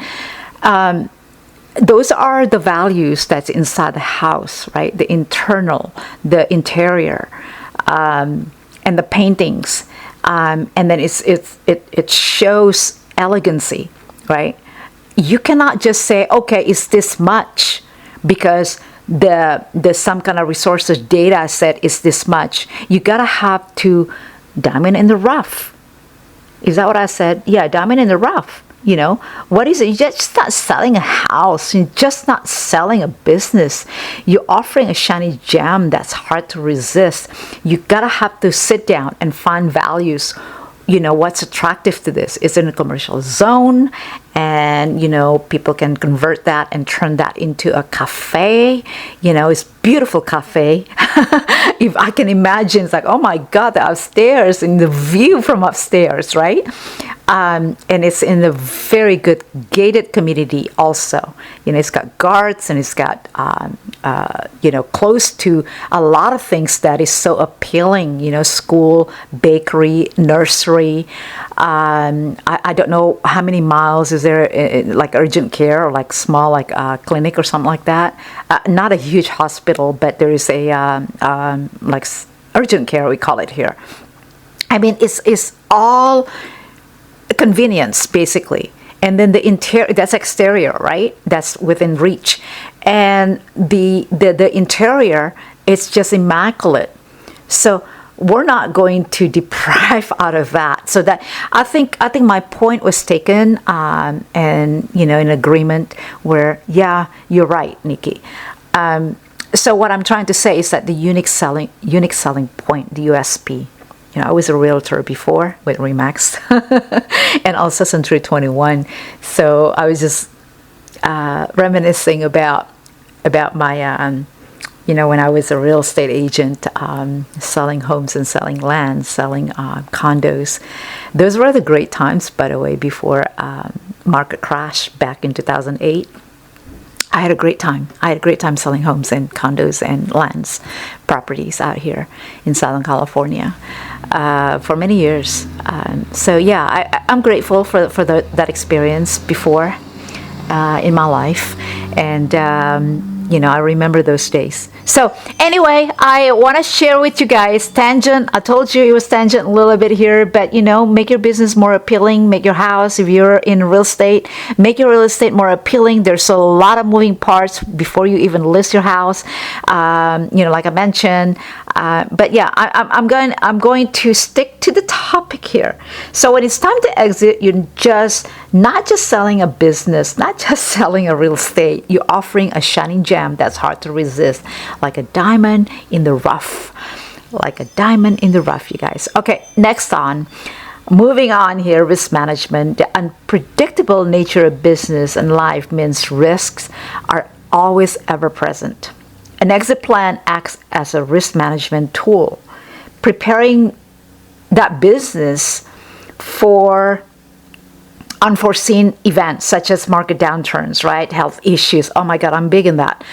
those are the values that's inside the house, right? The internal, the interior, and the paintings, and then it shows elegancy, right? You cannot just say, okay, it's this much, because the some kind of resources data said it's this much. You gotta have to diamond in the rough. Is that what I said? Yeah, diamond in the rough. What is it? You're just not selling a house. You're just not selling a business. You're offering a shiny gem that's hard to resist. You gotta have to sit down and find values. What's attractive to this? Is it in a commercial zone? And, people can convert that and turn that into a cafe. It's beautiful cafe. If I can imagine, it's like, oh my God, the upstairs and the view from upstairs, right? And it's in a very good gated community also. It's got guards, and it's got, close to a lot of things that is so appealing, school, bakery, nursery. I don't know how many miles is there, like urgent care or like small, like clinic or something like that. Not a huge hospital, but there is a like urgent care, we call it here. I mean, it's all convenience, basically. And then the interior, that's exterior, right? That's within reach. And the interior, it's just immaculate. So we're not going to deprive out of that. So that I think my point was taken, and in agreement where, yeah, you're right, Nikki. So what I'm trying to say is that the unique selling point, the USP. I was a realtor before with Remax and also Century 21. So I was just reminiscing about my, when I was a real estate agent, selling homes and selling land, selling condos. Those were the great times, by the way, before market crash back in 2008. I had a great time. Selling homes and condos and lands, properties out here in Southern California for many years. So yeah, I'm grateful for that experience before in my life, and I remember those days. So anyway, I want to share with you guys, tangent. I told you it was tangent a little bit here, but make your business more appealing. Make your house, if you're in real estate, make your real estate more appealing. There's a lot of moving parts before you even list your house. Like I mentioned. But yeah, I'm going to stick to the topic here. So when it's time to exit, you're not just selling a business, not just selling a real estate. You're offering a shining gem that's hard to resist, like a diamond in the rough. Like a diamond in the rough, you guys. Okay, next on. Moving on here, risk management. The unpredictable nature of business and life means risks are always ever present. An exit plan acts as a risk management tool, preparing that business for unforeseen events such as market downturns, right? Health issues. Oh my God, I'm big in that.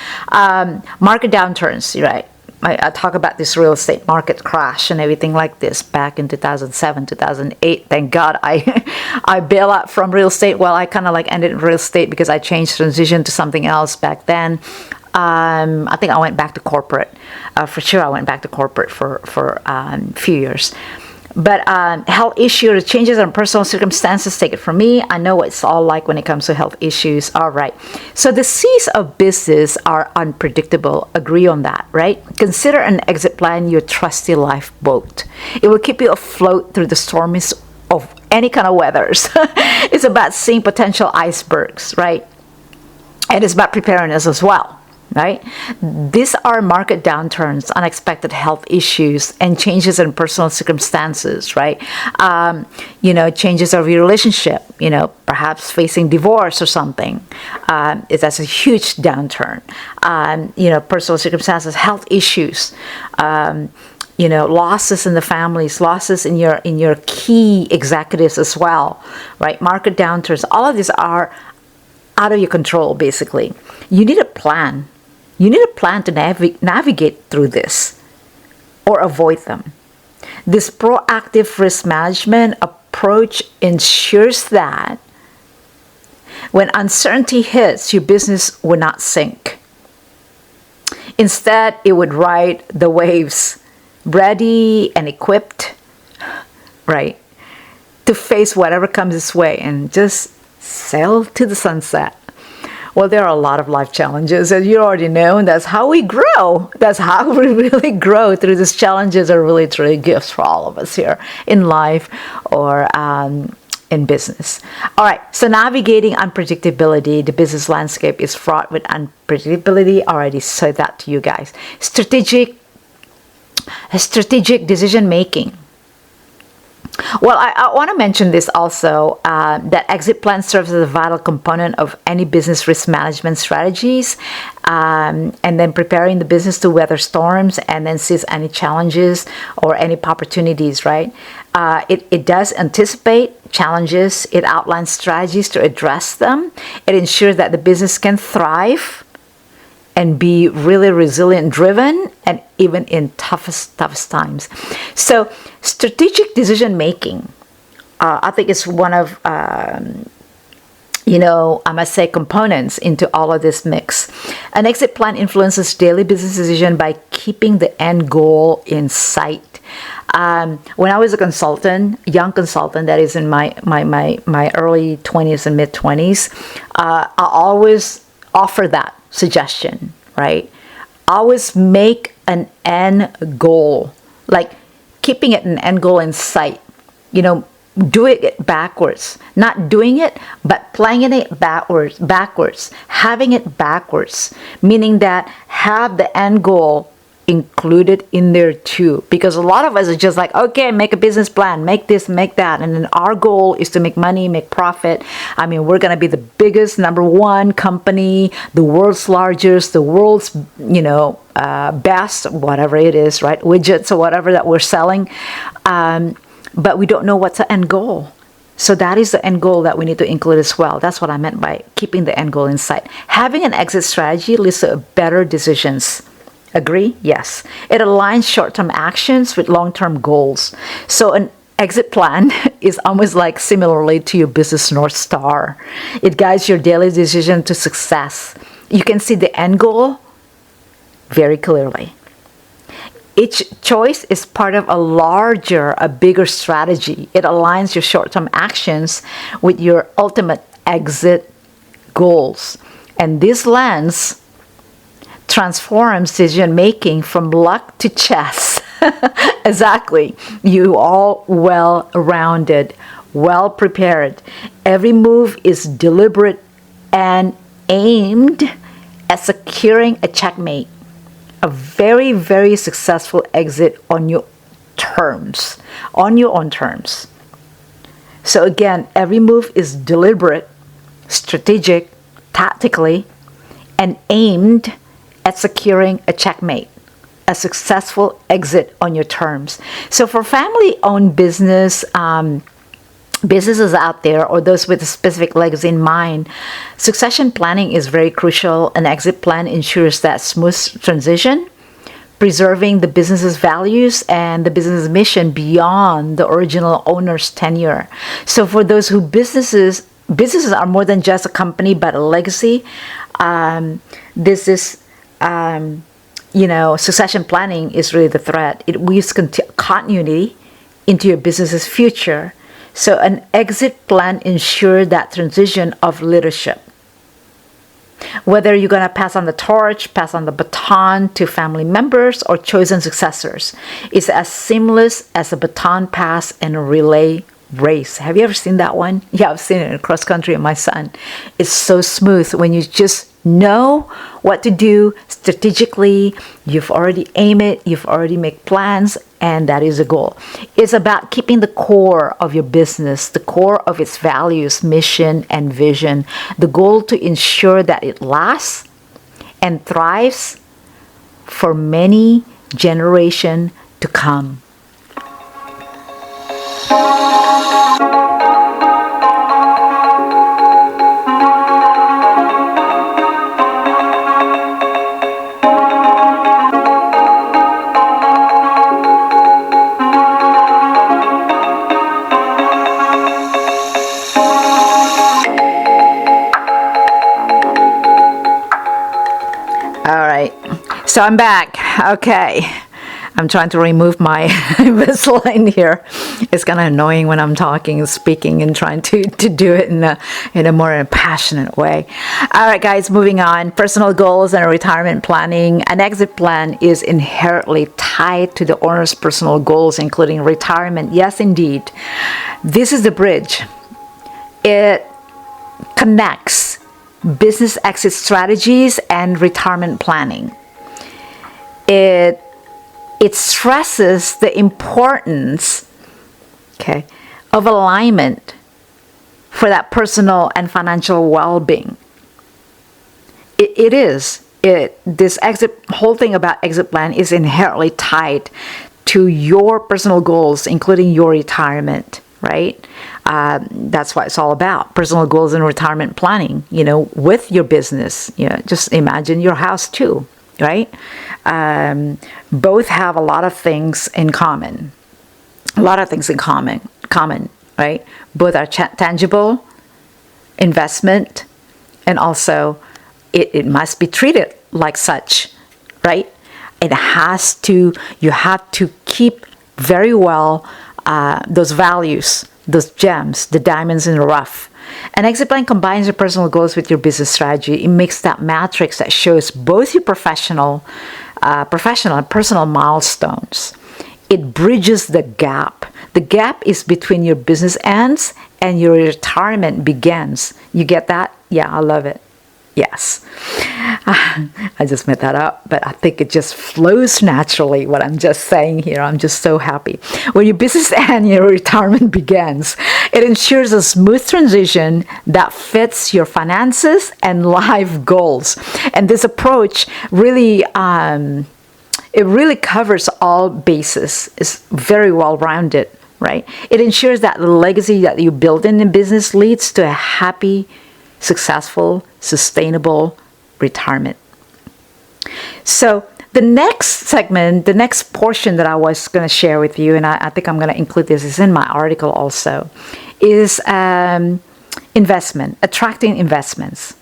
Market downturns, right? I talk about this real estate market crash and everything like this back in 2007, 2008. Thank God I bail out from real estate. Well, I kind of like ended in real estate because I transitioned to something else back then. I think I went back to corporate. For sure, I went back to corporate for a few years. But health issues, changes in personal circumstances, take it from me. I know what it's all like when it comes to health issues. All right. So the C's of business are unpredictable. Agree on that, right? Consider an exit plan your trusty lifeboat. It will keep you afloat through the storms of any kind of weathers. It's about seeing potential icebergs, right? And it's about preparedness as well. Right? These are market downturns, unexpected health issues, and changes in personal circumstances, right? Changes of your relationship, perhaps facing divorce or something. That's a huge downturn. Personal circumstances, health issues, losses in the families, losses in your key executives as well, right? Market downturns, all of these are out of your control, basically. You need a plan. You need a plan to navigate through this or avoid them. This proactive risk management approach ensures that when uncertainty hits, your business will not sink. Instead, it would ride the waves, ready and equipped, right, to face whatever comes its way and just sail to the sunset. Well, there are a lot of life challenges, as you already know, and that's how we grow. That's how we really grow through these challenges are really truly gifts for all of us here in life or in business. All right, so navigating unpredictability, the business landscape is fraught with unpredictability. I already said that to you guys. Strategic decision making. Well, I want to mention this also, that exit plan serves as a vital component of any business risk management strategies, and then preparing the business to weather storms and then seize any challenges or any opportunities, right? It does anticipate challenges. It outlines strategies to address them. It ensures that the business can thrive and be really resilient driven, and even in toughest times. So strategic decision making, I think is one of I must say components into all of this mix. An exit plan influences daily business decision by keeping the end goal in sight. When I was a consultant, young consultant, that is in my early 20s and mid 20s, I always offer that suggestion, right? Always make an end goal, like keeping it an end goal in sight. Doing it backwards, not doing it, but playing it backwards, having it backwards, meaning that have the end goal included in there too, because a lot of us are just like, okay, make a business plan, make this, make that, and then our goal is to make money, make profit. I mean, we're gonna be the biggest number one company, the world's largest, the world's best, whatever it is, right, widgets or whatever that we're selling, but we don't know what's the end goal. So that is the end goal that we need to include as well. That's what I meant by keeping the end goal in sight. Having an exit strategy leads to better decisions. Agree? Yes. It aligns short-term actions with long-term goals. So an exit plan is almost like similarly to your business North Star. It guides your daily decision to success. You can see the end goal very clearly. Each choice is part of a bigger strategy. It aligns your short-term actions with your ultimate exit goals. And this lens transforms decision making from luck to chess. Exactly. You all well-rounded, well-prepared. Every move is deliberate and aimed at securing a checkmate. A very, very successful exit on your terms, on your own terms. So again, every move is deliberate, strategic, tactically, and aimed at securing a checkmate, a successful exit on your terms. So for family-owned business, businesses out there or those with a specific legacy in mind, succession planning is very crucial. An exit plan ensures that smooth transition, preserving the business's values and the business mission beyond the original owner's tenure. So for those who businesses are more than just a company but a legacy, this is succession planning is really the thread. It weaves continuity into your business's future. So an exit plan ensures that transition of leadership. Whether you're going to pass on the torch, pass on the baton to family members or chosen successors, is as seamless as a baton pass in a relay race. Have you ever seen that one? Yeah, I've seen it in cross country with my son. It's so smooth when you just know what to do strategically. You've already aimed it, you've already made plans, and that is a goal. It's about keeping the core of your business, the core of its values, mission, and vision. The goal to ensure that it lasts and thrives for many generations to come. So I'm back. Okay. I'm trying to remove my Invisalign here. It's kind of annoying when I'm talking and speaking and trying to do it in a more passionate way. All right, guys, moving on. Personal goals and retirement planning. An exit plan is inherently tied to the owner's personal goals, including retirement. Yes, indeed. This is the bridge. It connects business exit strategies and retirement planning. It stresses the importance, of alignment for that personal and financial well-being. This whole thing about exit plan is inherently tied to your personal goals, including your retirement, right? That's what it's all about. Personal goals and retirement planning, with your business. Just imagine your house too. Right? Both have a lot of things in common. Right? Both are tangible investment, and also it must be treated like such, right? You have to keep very well those values, those gems, the diamonds in the rough. An exit plan combines your personal goals with your business strategy. It makes that matrix that shows both your professional and personal milestones. It bridges the gap. The gap is between your business ends and your retirement begins. You get that? Yeah, I love it. Yes. I just made that up, but I think it just flows naturally, what I'm just saying here. I'm just so happy. When your business ends, your retirement begins. It ensures a smooth transition that fits your finances and life goals. And this approach really, it really covers all bases. It's very well-rounded, right? It ensures that the legacy that you build in the business leads to a happy, successful, sustainable retirement. So the next segment, the next portion that I was going to share with you, and I think I'm going to include this, is in my article also, is investment, attracting investments.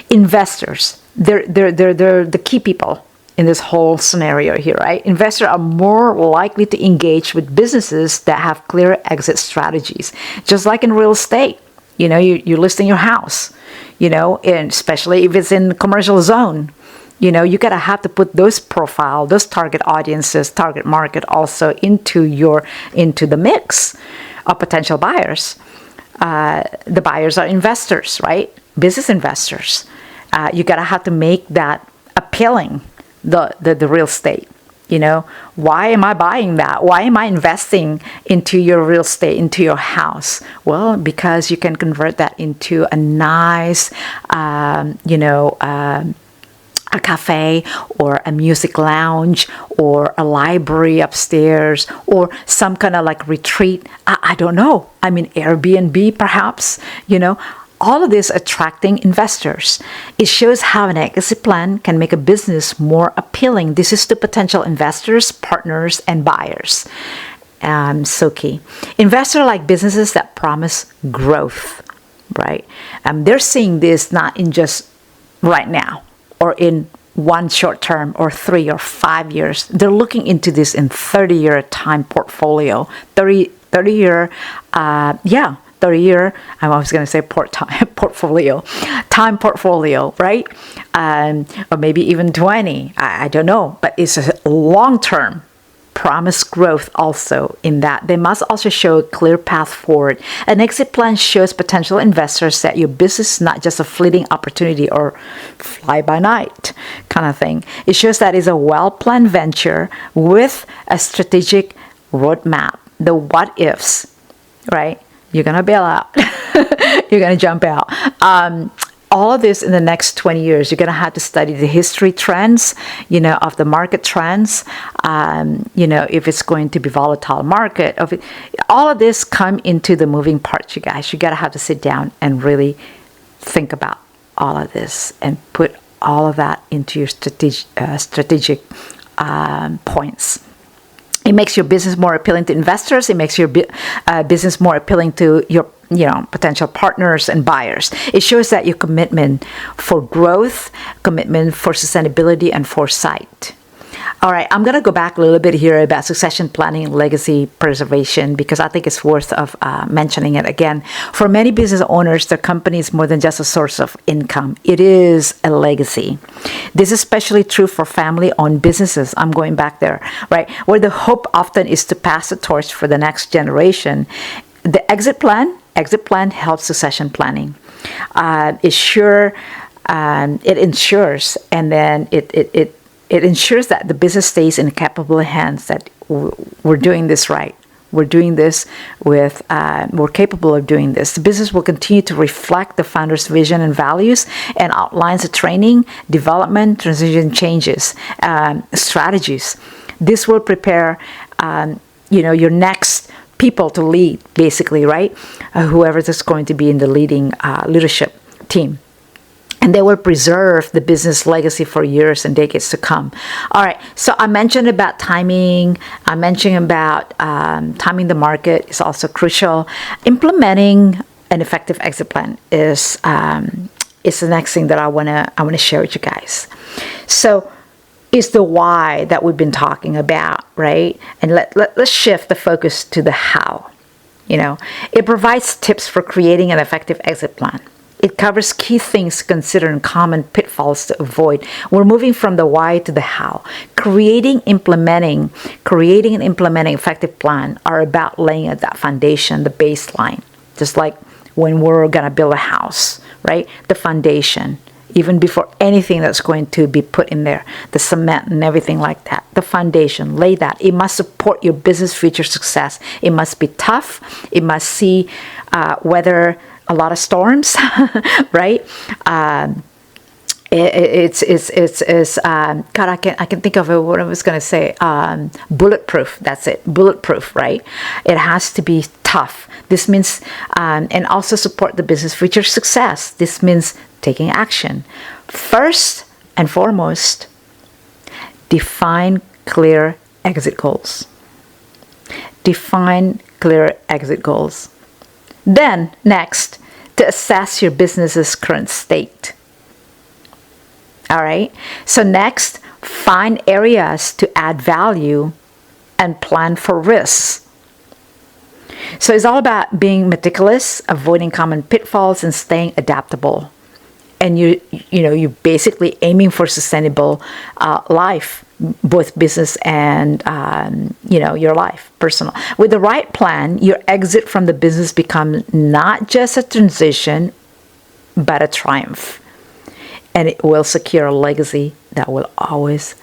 Investors, they're the key people in this whole scenario here, right? Investors are more likely to engage with businesses that have clear exit strategies, just like in real estate. You're listing your house, and especially if it's in the commercial zone, you gotta have to put those target audiences, target market also into the mix of potential buyers. The buyers are investors, right? Business investors. You gotta have to make that appealing, the real estate. Why am I buying that? Why am I investing into your real estate, into your house? Well, because you can convert that into a nice, a cafe or a music lounge or a library upstairs or some kind of like retreat. I don't know. I mean, Airbnb perhaps, all of this attracting investors. It shows how an exit plan can make a business more appealing. This is to potential investors, partners, and buyers. So key. Investors like businesses that promise growth, right? They're seeing this not in just right now or in one short term or 3 or 5 years. They're looking into this in 30-year time portfolio, 30 year, 30-year, I was going to say portfolio, time portfolio, right? Or maybe even 20, I don't know, but it's a long-term promise growth also in that. They must also show a clear path forward. An exit plan shows potential investors that your business is not just a fleeting opportunity or fly-by-night kind of thing. It shows that it's a well-planned venture with a strategic roadmap, the what-ifs, right? You're going to bail out. You're going to jump out. All of this in the next 20 years, you're going to have to study the history trends, of the market trends, if it's going to be volatile market. All of this come into the moving parts, you guys. You got to have to sit down and really think about all of this and put all of that into your strategic points. It makes your business more appealing to investors. It makes your business more appealing to your potential partners and buyers. It shows that your commitment for growth, commitment for sustainability, and foresight. All right, I'm going to go back a little bit here about succession planning and legacy preservation because I think it's worth of mentioning it again. For many business owners, their company is more than just a source of income. It is a legacy. This is especially true for family-owned businesses. I'm going back there, right? Where the hope often is to pass the torch for the next generation. The exit plan helps succession planning. It ensures, and then it ensures that the business stays in capable hands, that we're doing this right. We're doing this we're capable of doing this. The business will continue to reflect the founder's vision and values and outlines the training, development, transition changes, strategies. This will prepare, your next people to lead, basically, right? Whoever is going to be in the leading leadership team. And they will preserve the business legacy for years and decades to come. All right, so I mentioned about timing. I mentioned about timing the market is also crucial. Implementing an effective exit plan is the next thing that I wanna share with you guys. So it's the why that we've been talking about, right? And let's shift the focus to the how. It provides tips for creating an effective exit plan. It covers key things to consider and common pitfalls to avoid. We're moving from the why to the how. Creating and implementing effective plan are about laying at that foundation, the baseline. Just like when we're going to build a house, right? The foundation, even before anything that's going to be put in there, the cement and everything like that. The foundation, lay that. It must support your business future success. It must be tough. It must see weather a lot of storms, right? It's God, I can think of it, what I was going to say. Bulletproof. That's it. Bulletproof, right? It has to be tough. This means, and also support the business future success. This means taking action. First and foremost, define clear exit goals. Define clear exit goals. Then, next, to assess your business's current state. All right? So next, find areas to add value and plan for risks. So it's all about being meticulous, avoiding common pitfalls, and staying adaptable. And you're basically aiming for sustainable life, both business and your life, personal. With the right plan, your exit from the business becomes not just a transition, but a triumph, and it will secure a legacy that will always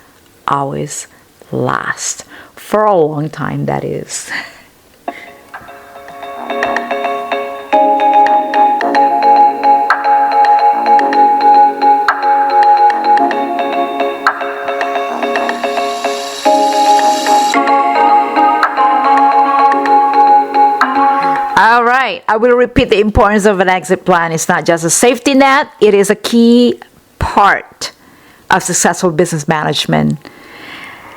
last for a long time. That is. right, I will repeat the importance of an exit plan. It's not just a safety net, it is a key part of successful business management.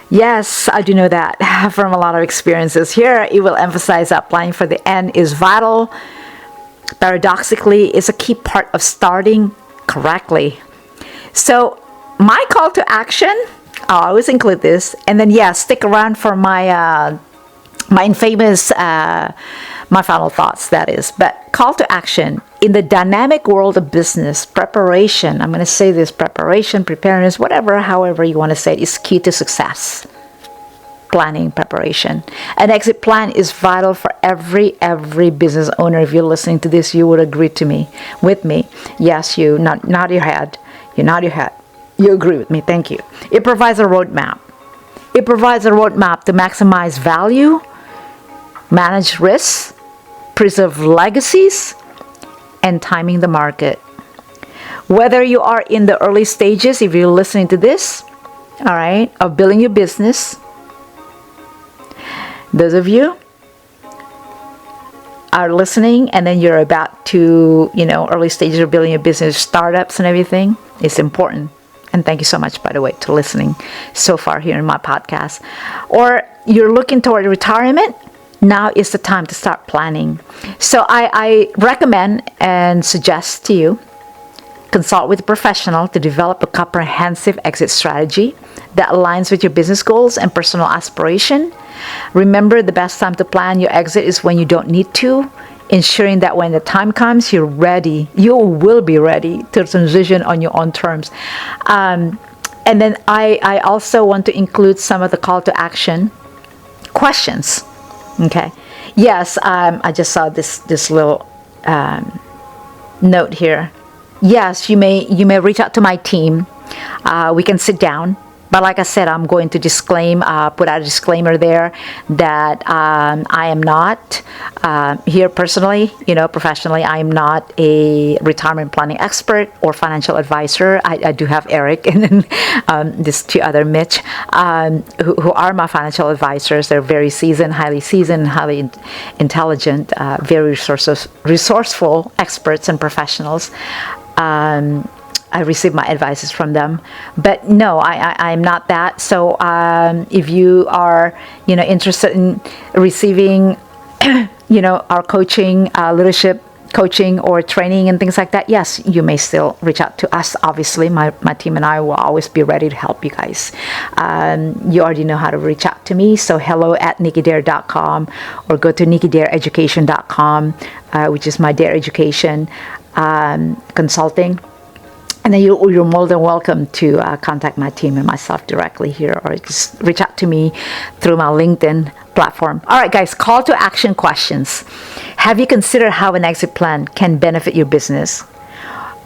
Yes, I do know that from a lot of experiences. Here, it will emphasize that planning for the end is vital. Paradoxically, it's a key part of starting correctly. So, my call to action, I'll always include this, and then stick around for my infamous my final thoughts, that is. But call to action: in the dynamic world of business, preparation, I'm going to say this, preparation, preparedness, whatever, however you want to say it, is key to success. Planning, preparation. An exit plan is vital for every business owner. If you're listening to this, you would agree with me. Yes, you nod your head. You nod your head. You agree with me. Thank you. It provides a roadmap. It provides a roadmap to maximize value, manage risks, preserve legacies, and timing the market. Whether you are in the early stages, if you're listening to this, all right, of building your business, those of you are listening and then you're about to, early stages of building your business, startups and everything, it's important. And thank you so much, by the way, to listening so far here in my podcast. Or you're looking toward retirement, now is the time to start planning. So I recommend and suggest to you, consult with a professional to develop a comprehensive exit strategy that aligns with your business goals and personal aspiration. Remember, the best time to plan your exit is when you don't need to, ensuring that when the time comes, you're ready. You will be ready to transition on your own terms. And then I also want to include some of the call to action questions. Okay. Yes, I just saw this little note here. Yes, you may reach out to my team. We can sit down. But like I said, I'm going to put out a disclaimer there that I am not here personally, professionally, I am not a retirement planning expert or financial advisor. I do have Eric and then these two other Mitch who are my financial advisors. They're very highly seasoned, highly intelligent, very resourceful experts and professionals. I receive my advices from them, but no, I'm not that. So if you are, interested in receiving, our coaching, leadership coaching or training and things like that, yes, you may still reach out to us. Obviously, my team and I will always be ready to help you guys. You already know how to reach out to me. So hello@nickydare.com or go to nickydareeducation.com, which is my Dare Education consulting. And then you're more than welcome to contact my team and myself directly here, or just reach out to me through my LinkedIn platform. All right, guys, call to action questions. Have you considered how an exit plan can benefit your business?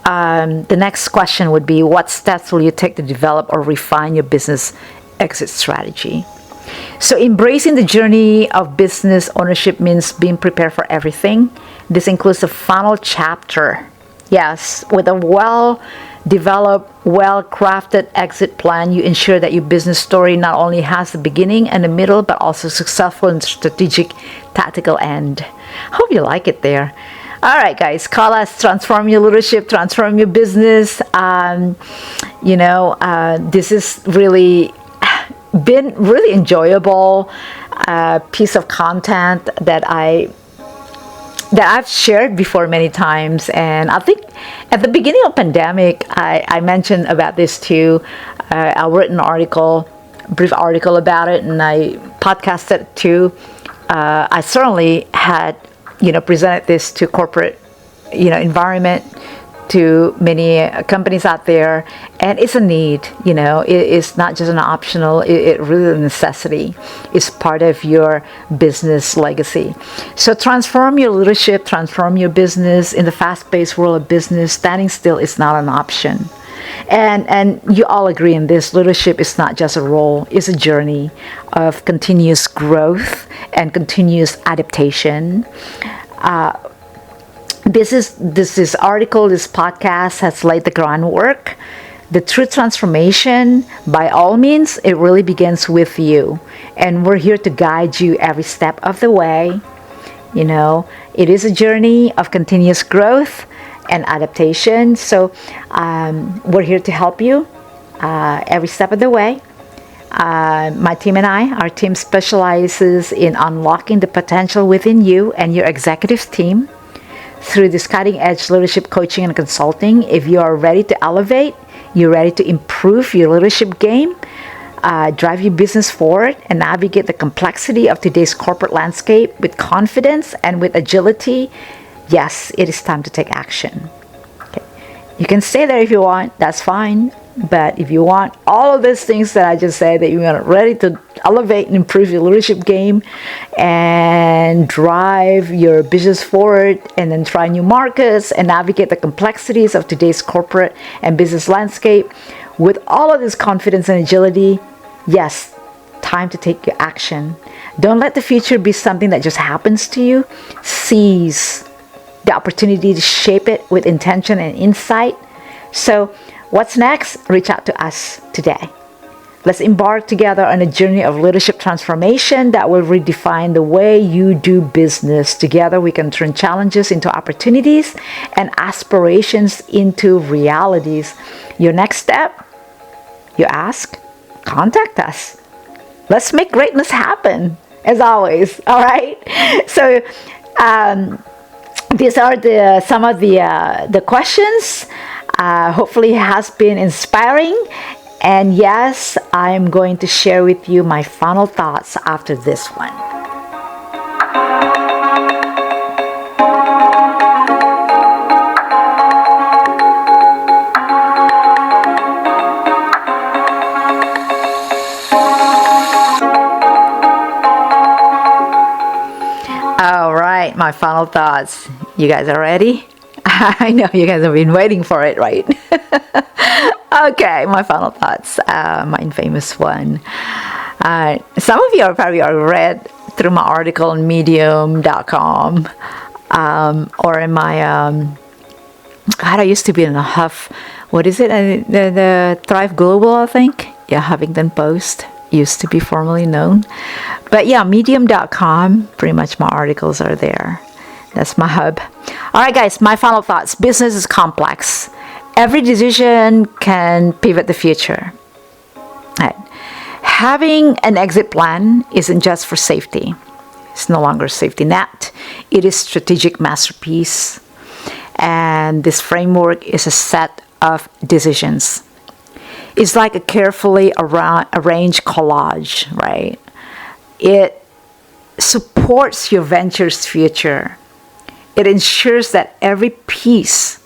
The next question would be, what steps will you take to develop or refine your business exit strategy? So embracing the journey of business ownership means being prepared for everything. This includes the final chapter. Yes, with a well-developed, well-crafted exit plan, you ensure that your business story not only has the beginning and the middle, but also successful and strategic tactical end. Hope you like it there. All right, guys, call us, transform your leadership, transform your business. This is really been really enjoyable piece of content that I've shared before many times. And I think at the beginning of pandemic, I mentioned about this too. I wrote an brief article about it, and I podcasted it too. I certainly had, presented this to corporate, environment, to many companies out there, and it's a need. It's not just an optional, it really is a necessity. It's part of your business legacy. So transform your leadership, transform your business. In the fast-paced world of business, standing still is not an option. And you all agree in this, leadership is not just a role, it's a journey of continuous growth and continuous adaptation. This article, this podcast has laid the groundwork. The true transformation, by all means, it really begins with you. And we're here to guide you every step of the way. It is a journey of continuous growth and adaptation. So we're here to help you every step of the way. My team and our team specializes in unlocking the potential within you and your executive team through this cutting-edge leadership coaching and consulting. If you are ready to elevate, you're ready to improve your leadership game, drive your business forward, and navigate the complexity of today's corporate landscape with confidence and with agility, yes, it is time to take action. Okay. You can stay there if you want, that's fine. But if you want all of these things that I just said, that you are ready to elevate and improve your leadership game and drive your business forward and then try new markets and navigate the complexities of today's corporate and business landscape with all of this confidence and agility, yes, time to take your action. Don't let the future be something that just happens to you. Seize the opportunity to shape it with intention and insight. So what's next? Reach out to us today. Let's embark together on a journey of leadership transformation that will redefine the way you do business. Together, we can turn challenges into opportunities and aspirations into realities. Your next step, you ask, contact us. Let's make greatness happen, as always. All right. So these are some of the questions. Hopefully it has been inspiring. And yes, I'm going to share with you my final thoughts after this one. All right, my final thoughts. You guys are ready? I know you guys have been waiting for it, right? Okay, my final thoughts, my infamous one. Some of you are probably read through my article on medium.com or in my, I used to be in a Huff, what is it? The Thrive Global, I think. Yeah, Huffington Post used to be formerly known. But yeah, medium.com, pretty much my articles are there. That's my hub. All right, guys, my final thoughts. Business is complex. Every decision can pivot the future. Right. Having an exit plan isn't just for safety. It's no longer a safety net. It is strategic masterpiece. And this framework is a set of decisions. It's like a carefully arranged collage, right? It supports your venture's future. It ensures that every piece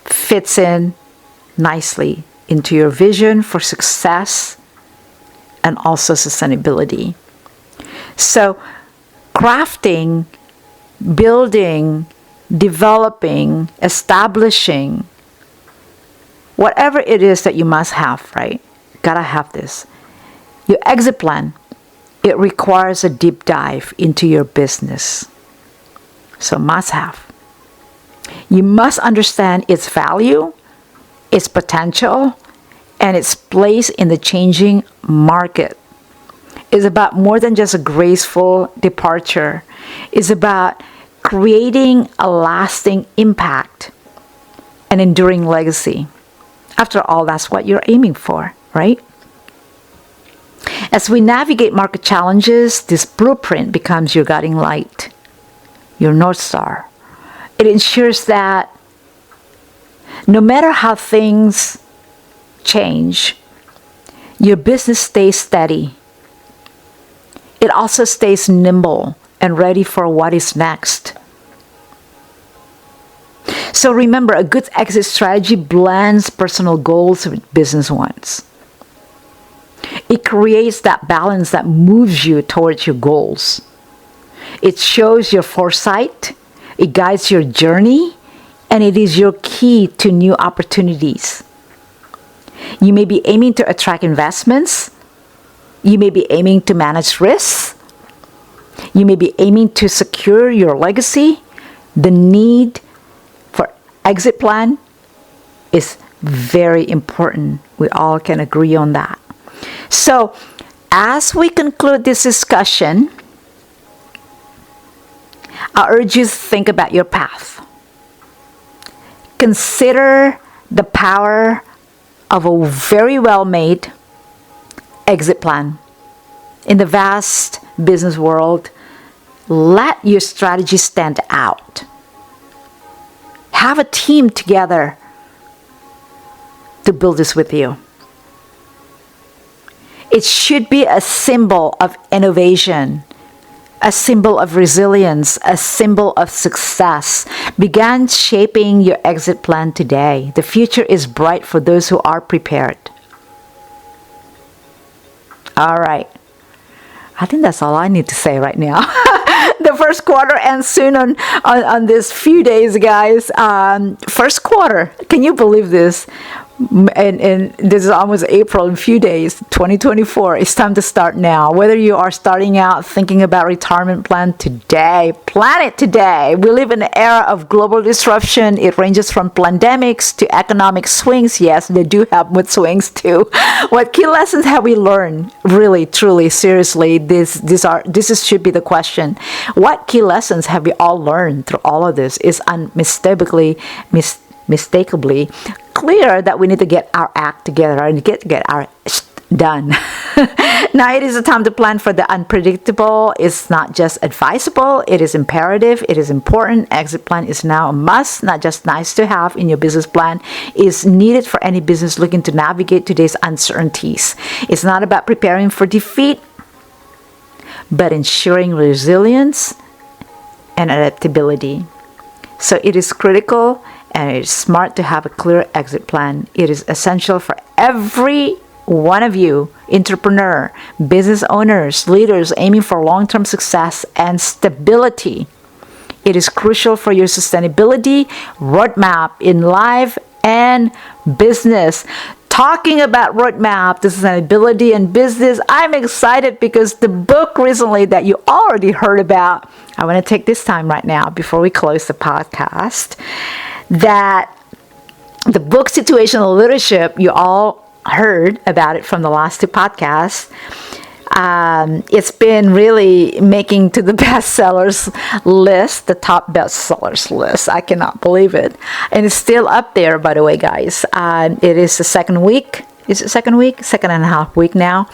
fits in nicely into your vision for success and also sustainability. So, crafting, building, developing, establishing, whatever it is that you must have, right? Gotta have this. Your exit plan, it requires a deep dive into your business. So must have. You must understand its value, its potential, and its place in the changing market. It's about more than just a graceful departure. It's about creating a lasting impact, an enduring legacy. After all, that's what you're aiming for, right? As we navigate market challenges, this blueprint becomes your guiding light, your North Star. It ensures that no matter how things change, your business stays steady. It also stays nimble and ready for what is next. So remember, a good exit strategy blends personal goals with business ones. It creates that balance that moves you towards your goals. It shows your foresight, it guides your journey, and it is your key to new opportunities. You may be aiming to attract investments. You may be aiming to manage risks. You may be aiming to secure your legacy. The need for exit plan is very important. We all can agree on that. So, as we conclude this discussion, I urge you to think about your path. Consider the power of a very well-made exit plan. In the vast business world, let your strategy stand out. Have a team together to build this with you. It should be a symbol of innovation, a symbol of resilience, a symbol of success. Begin shaping your exit plan today. The future is bright for those who are prepared. All right. I think that's all I need to say right now. The first quarter ends soon on this few days, guys. First quarter. Can you believe this? And this is almost April in a few days, 2024. It's time to start now. Whether you are starting out thinking about retirement plan today, plan it today. We live in an era of global disruption. It ranges from pandemics to economic swings. Yes, they do have mood swings too. What key lessons have we learned? Really, truly, seriously, this should be the question. What key lessons have we all learned through all of this? Is unmistakably clear that we need to get our act together and get our done. Now it is a time to plan for the unpredictable. It's not just advisable, it is imperative, it is important. Exit plan is now a must, not just nice to have in your business plan. It's needed for any business looking to navigate today's uncertainties. It's not about preparing for defeat, but ensuring resilience and adaptability. So it is critical and it is smart to have a clear exit plan. It is essential for every one of you, entrepreneur, business owners, leaders aiming for long-term success and stability. It is crucial for your sustainability roadmap in life and business. Talking about roadmap, the sustainability and business, I'm excited because the book recently that you already heard about, I want to take this time right now before we close the podcast, that the book Situational Leadership, you all heard about it from the last two podcasts. It's been really making to the bestsellers list, the top bestsellers list. I cannot believe it. And it's still up there, by the way, guys. It is the second week. Is it second week? Second and a half week now.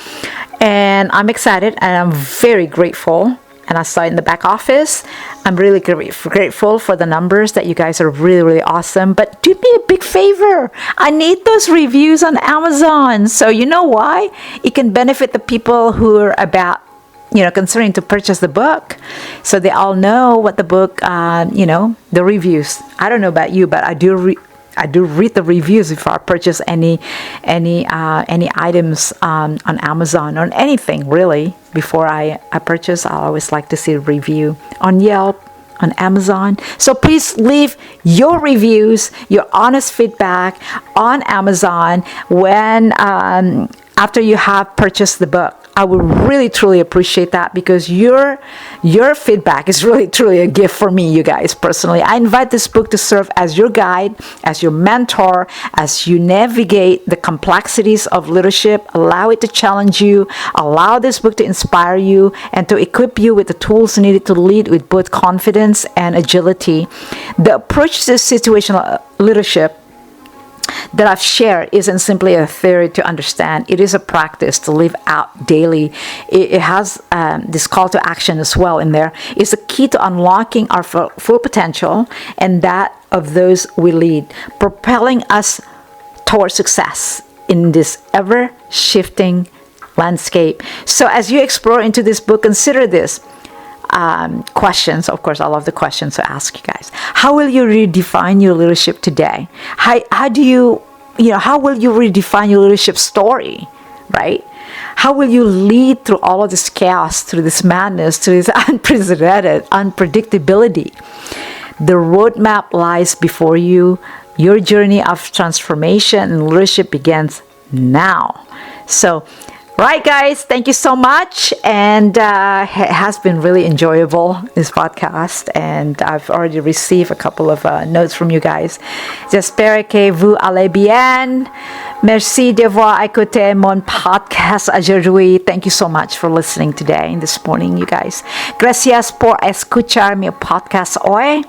And I'm excited and I'm very grateful. And I saw it in the back office. I'm really grateful for the numbers that you guys are really, really awesome. But do me a big favor. I need those reviews on Amazon. So you know why? It can benefit the people who are about, considering to purchase the book. So they all know what the book, the reviews. I don't know about you, but I do read the reviews before I purchase any items on Amazon, on anything really. Before I purchase, I always like to see a review on Yelp, on Amazon. So please leave your reviews, your honest feedback on Amazon when after you have purchased the book. I would really truly appreciate that because your feedback is really truly a gift for me, you guys, personally. I invite this book to serve as your guide, as your mentor, as you navigate the complexities of leadership. Allow it to challenge you. Allow this book to inspire you and to equip you with the tools needed to lead with both confidence and agility. The approach to situational leadership that I've shared isn't simply a theory to understand. It is a practice to live out daily. It has this call to action as well in there. It's a key to unlocking our full potential and that of those we lead, propelling us towards success in this ever-shifting landscape. So as you explore into this book, consider this. Questions. Of course, I love the questions to ask you guys. How will you redefine your leadership today? How will you redefine your leadership story, right? How will you lead through all of this chaos, through this madness, through this unprecedented unpredictability? The roadmap lies before you. Your journey of transformation and leadership begins now. So, right, guys, thank you so much. And it has been really enjoyable, this podcast. And I've already received a couple of notes from you guys. J'espère que vous allez bien. Merci d'avoir écouté mon podcast aujourd'hui. Thank you so much for listening today and this morning, you guys. Gracias por escuchar mi podcast hoy.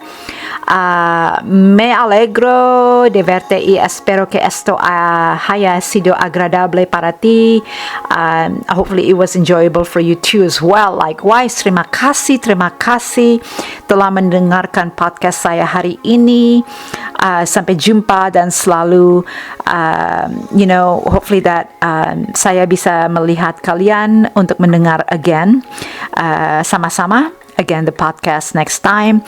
Me alegro de verte y espero que esto haya sido agradable para ti. Hopefully it was enjoyable for you too as well. Likewise, terima kasih telah mendengarkan podcast saya hari ini. Sampai jumpa dan selalu, hopefully that saya bisa melihat kalian untuk mendengar again sama-sama. Again, the podcast next time.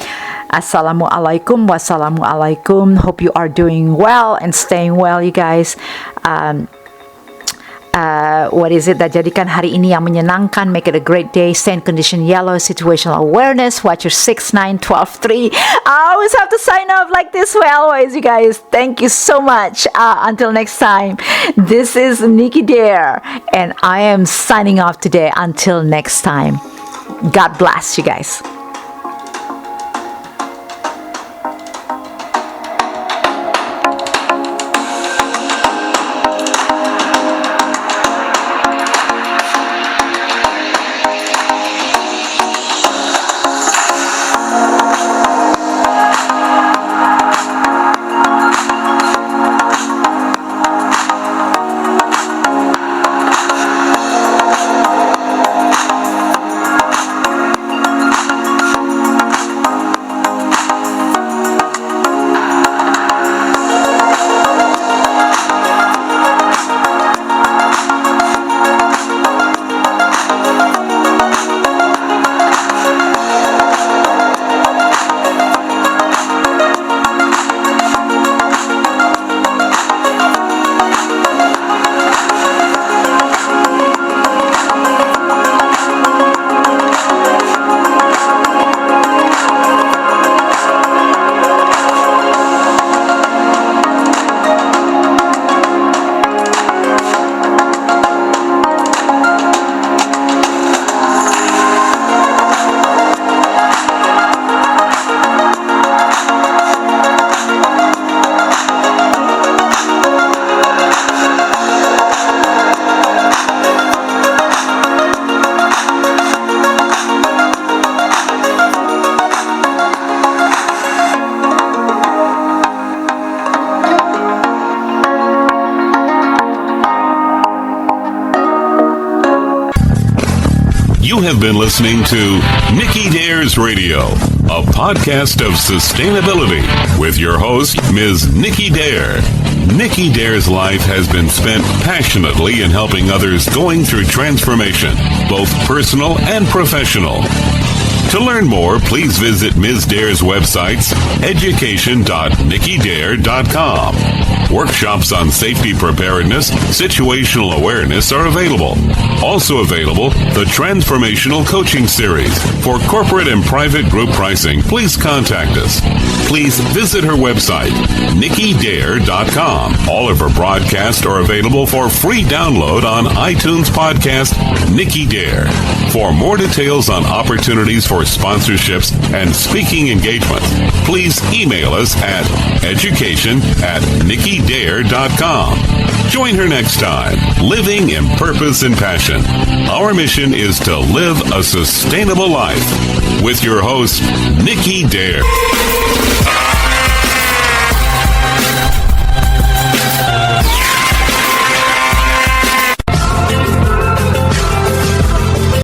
Assalamualaikum wassalamualaikum. Hope you are doing well and staying well, you guys. What is it that jadikan hari ini yang menyenangkan? Make it a great day. Stay in condition yellow, situational awareness. Watch your 6, 9, 12, 3. I always have to sign off like this way always, you guys. Thank you so much. Until next time, this is Nicky Dare, and I am signing off today. Until next time, God bless you guys. You have been listening to Nicky Dare's Radio, a podcast of sustainability with your host, Ms. Nicky Dare. Nicky Dare's life has been spent passionately in helping others going through transformation, both personal and professional. To learn more, please visit Ms. Dare's websites, education.nickydare.com. Workshops on safety preparedness, situational awareness are available. Also available, the Transformational Coaching Series. For corporate and private group pricing, please contact us. Please visit her website, nickydare.com. All of her broadcasts are available for free download on iTunes podcast Nicky Dare. For more details on opportunities for sponsorships and speaking engagements, please email us at education@nickydare.com. Join her next time, living in purpose and passion. Our mission is to live a sustainable life with your host, Nicky Dare.